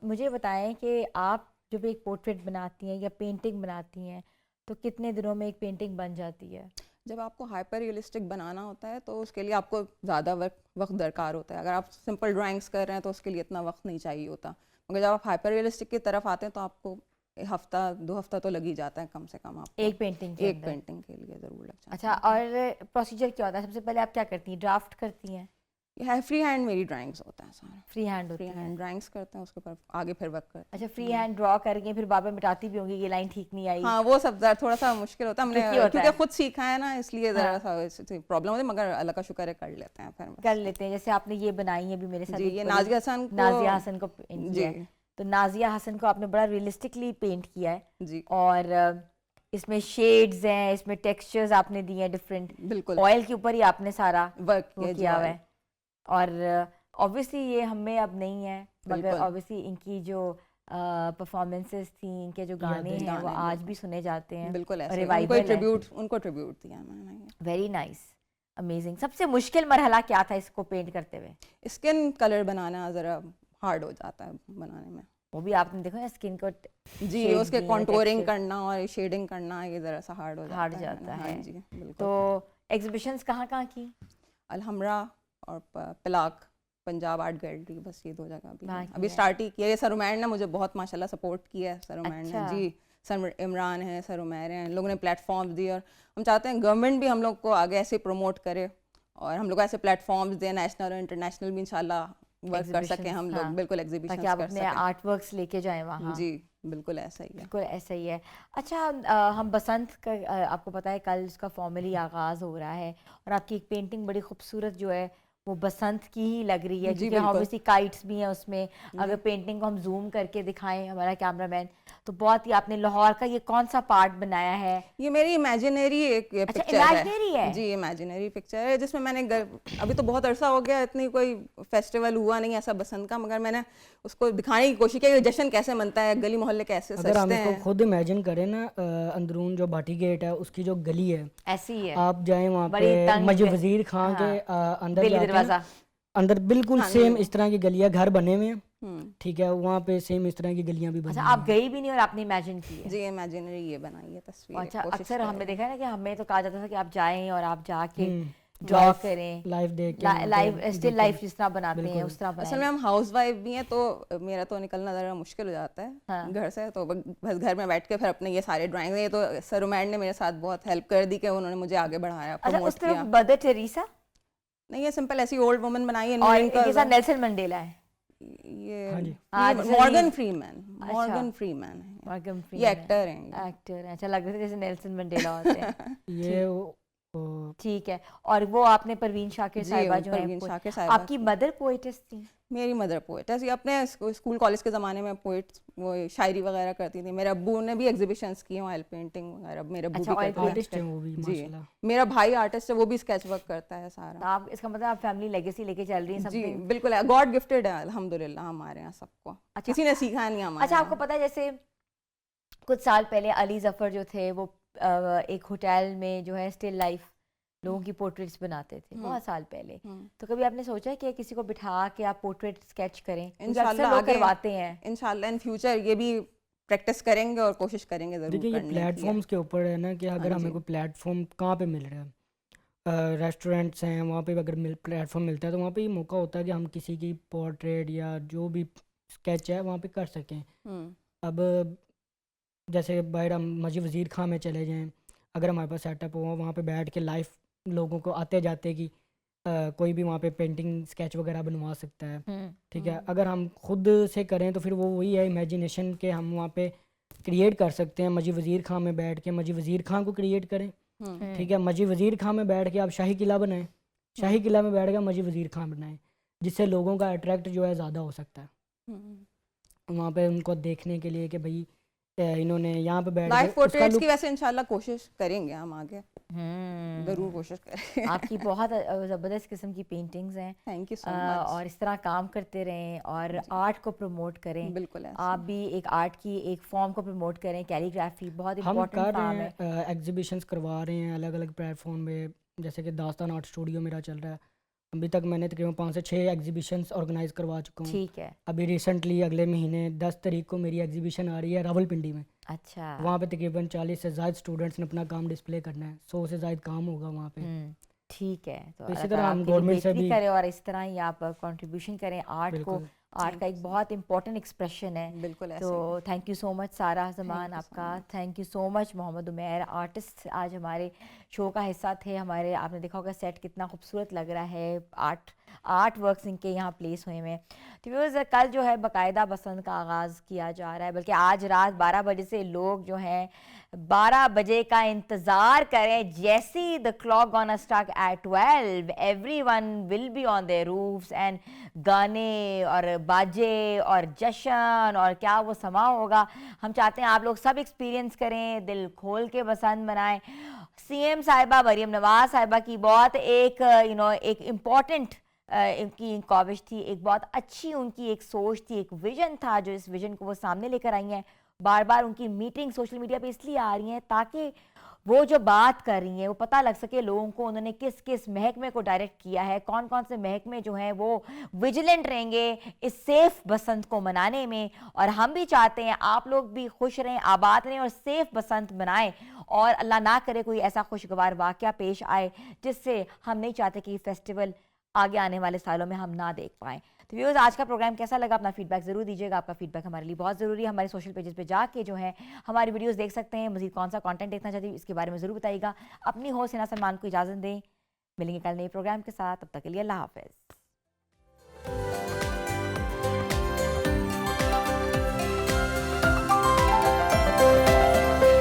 S2: مجھے بتائیں کہ آپ جب ایک پورٹریٹ بناتی ہیں یا پینٹنگ بناتی ہیں تو کتنے دنوں میں ایک پینٹنگ بن جاتی ہے؟
S5: جب آپ کو ہائپر ریئلسٹک بنانا ہوتا ہے تو اس کے لیے آپ کو زیادہ وقت درکار ہوتا ہے. اگر آپ سمپل ڈرائنگس کر رہے ہیں تو اس کے لیے اتنا وقت نہیں چاہیے ہوتا, مگر جب آپ ہائپر ریئلسٹک کی طرف آتے ہیں تو آپ کو 1-2 ہفتہ تو لگ ہی جاتا ہے کم سے کم. آپ
S2: ایک پینٹنگ
S5: کے لیے ضرور لگ جاتا ہے.
S2: اچھا, اور پروسیجر کیا ہوتا ہے؟ سب سے پہلے آپ کیا کرتی ہیں, ڈرافٹ کرتی ہیں؟
S5: یہ فری ہینڈ میری ڈرائنگس ہوتا ہے سارا,
S2: فری ہینڈ
S5: ڈرائنگس کرتے ہیں, اس کے اوپر آگے پھر ورک کرتے ہیں.
S2: اچھا, فری ہینڈ ڈرا کر کے پھر بار بار مٹاتی بھی ہوں گی, یہ لائن ٹھیک نہیں آئی.
S5: ہاں وہ سب تھوڑا سا مشکل ہوتا ہے, ہم نے کیونکہ خود سیکھا ہے نا, اس لیے ذرا سا پرابلم ہوتی ہے, مگر اللہ کا شکر ہے کر لیتے ہیں. پھر
S2: کر لیتے ہیں. جیسے آپ نے یہ بنائی ہے ابھی میرے ساتھ,
S5: یہ نازیہ حسن
S2: کو پینٹ کیا ہے, تو نازیہ حسن کو آپ نے بڑا ریئلسٹکلی پینٹ کیا ہے
S5: جی,
S2: اور اس میں شیڈز ہیں, اس میں ٹیکسچرز آپ نے دیے ہیں ڈفرینٹ,
S5: بالکل
S2: آئل کے اوپر ہی آپ نے سارا
S5: ورک
S2: کیا ہوا ہے. اور اوبویسلی یہ ہمیں اب نہیں ہے, مگر اوبویسلی ان کی جو پرفارمنسز تھیں, ان کے جو گانے ہیں وہ آج بھی سنے جاتے ہیں.
S5: بالکل
S2: ایسے
S5: ان کو ٹریبیوٹ دیا میں نے.
S2: Very nice, amazing. سب سے مشکل مرحلہ کیا تھا اس کو پینٹ کرتے ہوئے؟
S5: اسکن کلر بنانا ذرا ہارڈ ہو جاتا ہے بنانے میں.
S2: وہ بھی آپ نے دیکھا نا اسکن کو,
S5: جی اس کے کانٹورنگ کرنا اور شیڈنگ کرنا, یہ ذرا سا ہارڈ جاتا ہے.
S2: جی بالکل. تو ایگزیبیشنز کہاں کہاں کی؟
S5: الحمرا اور پلاک پنجاب آرٹ گیلری, بس یہ 2 جگہ ابھی اسٹارٹ ہی کیا. یہ سر عمیر نے مجھے بہت ماشاءاللہ سپورٹ کیا ہے, سر عمیر نے. جی, سر عمران ہیں, سر عمیر ہیں, لوگوں نے پلیٹ فارمز دیے, اور ہم چاہتے ہیں گورنمنٹ بھی ہم لوگ کو آگے ایسے پروموٹ کرے اور ہم لوگ ایسے پلیٹ فارمز دیں, نیشنل اور انٹرنیشنل بھی انشاءاللہ ورک کر سکیں ہم لوگ. بالکل ایگزیبیشن
S2: تاکہ آپ اپنے آرٹ ورکس لے کے جائیں وہاں.
S5: جی بالکل ایسا ہی ہے,
S2: بالکل ایسا ہی ہے. اچھا, ہم بسنت کا, آپ کو پتہ ہے کل اس کا فارملی آغاز ہو رہا ہے, اور آپ کی ایک پینٹنگ بڑی خوبصورت جو ہے وہ بسنت کی ہی لگ رہی ہے, کیونکہ obviously کائٹس بھی ہیں اس میں. اگر پینٹنگ کو ہم زوم کر کے دکھائیں ہمارا کیمرہ مین, تو بہت ہی, آپ نے لاہور کا یہ کون سا پارٹ بنایا ہے؟
S5: یہ میری امیجنری ایک پکچر
S2: ہے.
S5: جی امیجنری پکچر ہے, جس میں میں نے ابھی تو بہت عرصہ ہو گیا, اتنی کوئی فیسٹیول ہوا نہیں ایسا بسنت کا, مگر میں نے اس کو دکھانے کی کوشش کی کہ جشن کیسے منتا ہے, گلی محلے کیسے سجتے ہیں.
S6: اگر ہم اس کو خود امیجن کریں نا, اندرون جو بھاٹی گیٹ ہے اس کی جو گلی ہے
S2: ایسی ہے,
S6: آپ جائیں وہاں پہ مسجد وزیر خان کے اندر جاتے ہیں, اندر بالکل سیم اس طرح کی گلیاں, گھر بنے ہوئے ہیں. ٹھیک ہے, وہاں پہ سیم اس طرح کی گلیاں بھی بنی.
S2: آپ گئی بھی نہیں اور آپ نے امیجن کی ہے؟
S5: جی امیجنری یہ بنائی ہے تصویر.
S2: اچھا, اکثر ہم نے دیکھا ہے نا کہ ہمیں تو کہا جاتا تھا کہ آپ جائیں اور آپ جا کے ڈرا کریں,
S6: لائف دیکھ کے
S2: لائف اسٹل لائف جس طرح بناتے ہیں اس طرح
S5: اصل
S2: بنائیں.
S5: میں ہم ہاؤس وائف بھی ہیں تو میرا تو نکلنا ذرا مشکل ہو جاتا ہے گھر سے, تو بس گھر میں بیٹھ کے پھر اپنے یہ سارے ڈرائنگ, یہ تو سر عمیر نے میرے ساتھ بہت ہیلپ کر دی کہ انہوں نے مجھے آگے بڑھایا,
S2: اچھا اس
S5: پروموٹ
S2: طرف
S5: کیا.
S2: مدر ٹیریسا
S5: نہیں یہ سمپل ایسی اولڈ وومن بنائی ہے,
S2: اور ایک جیسا نیلسن منڈیلا ہے,
S5: یہ
S6: ہاں جی
S5: مورگن فریمین, مورگن فریمین ہے,
S2: مارگن
S5: یہ ایکٹر ہیں.
S2: ایکٹر ہیں, اچھا لگ رہا ہے جیسے نیلسن منڈیلا ہوتے ہیں.
S6: یہ
S2: ٹھیک ہے. اور وہ آپ نے پروین شاکر صاحبہ جو
S5: پروین
S2: ہیں,
S5: شاکر صاحبہ
S2: آپ کی مدر پوئٹس تھی؟
S5: میری مدر پوئٹ ہے, اپنے اسکول کالج کے زمانے میں پوئٹ وہ شاعری وغیرہ کرتی تھی. میرے ابو نے بھی ایگزیبیشنس کی ہیں, آئل پینٹنگ وغیرہ, میرے ابو بھی کرتے
S6: آرٹسٹ ہیں وہ بھی
S5: ہیں. جی
S6: ماشاءاللہ.
S5: میرا بھائی آرٹسٹ ہے, وہ بھی اسکیچ ورک کرتا ہے سارا.
S2: آپ اس کا مطلب آپ فیملی لیگیسی لے کے چل رہی ہیں سب.
S5: جی بالکل, گاڈ گفٹیڈ ہے الحمدللہ ہمارے یہاں سب کو, کسی نے سیکھا نہیں ہمارے.
S2: اچھا آپ کو پتا ہے جیسے کچھ سال پہلے علی ظفر جو تھے وہ ایک ہوٹل میں جو ہے اسٹل لائف لوگوں کی پورٹریٹس بناتے تھے بہت سال پہلے, تو کبھی آپ نے سوچا کہ کسی کو بٹھا کے آپ پورٹریٹ اسکیچ کریں؟
S5: انشاءاللہ
S2: لوگ کرواتے ہیں,
S5: انشاءاللہ ان فیوچر یہ بھی پریکٹس کریں گے اور کوشش کریں گے ضرور.
S6: دیکھیے یہ پلیٹ فارمس کے اوپر ہے نا کہ اگر ہمیں کوئی پلیٹ فارم کہاں پہ مل رہا ہے, ریسٹورینٹس ہیں وہاں پہ اگر پلیٹ فارم ملتا ہے تو وہاں پہ یہ موقع ہوتا ہے کہ ہم کسی کی پورٹریٹ یا جو بھی اسکیچ ہے وہاں پہ کر سکیں. اب جیسے باہر ہم مسجد وزیر خان میں چلے جائیں, اگر ہمارے پاس سیٹ اپ ہو وہاں پہ بیٹھ کے لائف لوگوں کو آتے جاتے کی کوئی بھی وہاں پہ پینٹنگ اسکیچ وغیرہ بنوا سکتا ہے. ٹھیک ہے, اگر ہم خود سے کریں تو پھر وہ وہی ہے امیجنیشن کہ ہم وہاں پہ کریٹ کر سکتے ہیں. مسجد وزیر خان میں بیٹھ کے مسجد وزیر خان کو کریٹ کریں. ٹھیک ہے, مسجد وزیر خان میں بیٹھ کے آپ شاہی قلعہ بنائیں, شاہی قلعہ میں بیٹھ کے مسجد وزیر خان بنائیں, جس سے لوگوں کا اٹریکٹ جو ہے زیادہ ہو سکتا ہے وہاں پہ ان کو دیکھنے کے لیے کہ بھائی انہوں نے یہاں پہ بیٹھ
S5: لائف پورٹریٹس کی. ویسے انشاءاللہ کوشش کریں گے ہم آگے, ضرور کوشش کریں.
S2: آپ کی بہت زبردست قسم کی پینٹنگز ہیں,
S5: تھینک یو سو مچ.
S2: اور اس طرح کام کرتے رہیں اور آرٹ کو پروموٹ کریں.
S5: بالکل
S2: آپ بھی ایک آرٹ کی ایک فارم کو پروموٹ کریں, کیلیگرافی بہت
S6: ہم
S2: امپورٹنٹ
S6: کر
S2: کام
S6: رہے
S2: ہے.
S6: ہیں, ایگزیبیشنس کروا رہے ہیں الگ الگ پلیٹ فارم پہ, جیسے کہ داستان آرٹ اسٹوڈیو میرا چل رہا ہے. ابھی تک میں نے تقریباً 5 سے 6 ایگزیبیشنس آرگنائز کروا چکا ہوں.
S2: ٹھیک ہے.
S6: ابھی ریسنٹلی اگلے مہینے 10 تاریخ کو میری ایگزیبیشن آ رہی ہے راول پنڈی میں.
S2: اچھا,
S6: وہاں پہ تقریباً 40 سے زائد اسٹوڈنٹس نے اپنا کام ڈسپلے کرنا ہے, 100 سے زائد کام ہوگا وہاں پہ.
S2: ٹھیک ہے, تو
S6: اسی طرح ہم گورنمنٹ سے بھی
S2: کریں اور اس طرح ہی آپ کنٹریبیوشن کریں آرٹ کو. آرٹ کا ایک بہت امپورٹنٹ ایکسپریشن ہے.
S5: بالکل.
S2: تو تھینک یو سو مچ سارہ زمان آپ کا, thank you so much Muhammad Umair, artist آج ہمارے شو کا حصہ تھے ہمارے. آپ نے دیکھا ہوگا سیٹ کتنا خوبصورت لگ رہا ہے, آرٹ ورکس ان کے یہاں پلیس ہوئے ہیں. تو ویورز کل جو ہے باقاعدہ بسنت کا آغاز کیا جا رہا ہے, بلکہ آج رات 12 بجے سے لوگ جو ہیں 12 بجے کا انتظار کریں. جیسی the clock gonna start at 12 everyone will be on their roofs and گانے اور باجے اور جشن اور کیا وہ سما ہوگا. ہم چاہتے ہیں آپ لوگ سب ایکسپیرینس کریں, دل کھول کے بسنت منائیں. سی ایم صاحبہ مریم نواز صاحبہ کی بہت ایک ایک امپورٹنٹ ان کی کاوش تھی, ایک بہت اچھی ان کی ایک سوچ تھی, ایک ویژن تھا جو اس ویژن کو وہ سامنے لے کر آئی ہیں. بار بار ان کی میٹنگ سوشل میڈیا پہ اس لیے آ رہی ہیں تاکہ وہ جو بات کر رہی ہیں وہ پتہ لگ سکے لوگوں کو انہوں نے کس کس محکمے کو ڈائریکٹ کیا ہے, کون کون سے محکمے جو ہیں وہ ویجیلنٹ رہیں گے اس سیف بسنت کو منانے میں. اور ہم بھی چاہتے ہیں آپ لوگ بھی خوش رہیں, آباد رہیں اور سیف بسنت منائیں, اور اللہ نہ کرے کوئی ایسا خوشگوار واقعہ پیش آئے جس سے ہم نہیں چاہتے کہ یہ فیسٹیول آگے آنے والے سالوں میں ہم نہ دیکھ پائیں. تو ویورز آج کا پروگرام کیسا لگا اپنا فیڈ بیک ضرور دیجیے گا. آپ کا فیڈ بیک ہمارے لیے بہت ضروری ہے. ہمارے سوشل پیجز پہ جا کے جو ہے ہماری ویڈیوز دیکھ سکتے ہیں. مزید کون سا کانٹینٹ دیکھنا چاہتے ہیں اس کے بارے میں ضرور بتائیے گا. اپنی ہوسٹ حنا سلمان کو اجازت دیں, ملیں گے کل نئے پروگرام کے ساتھ. تب تک کے لیے اللہ حافظ.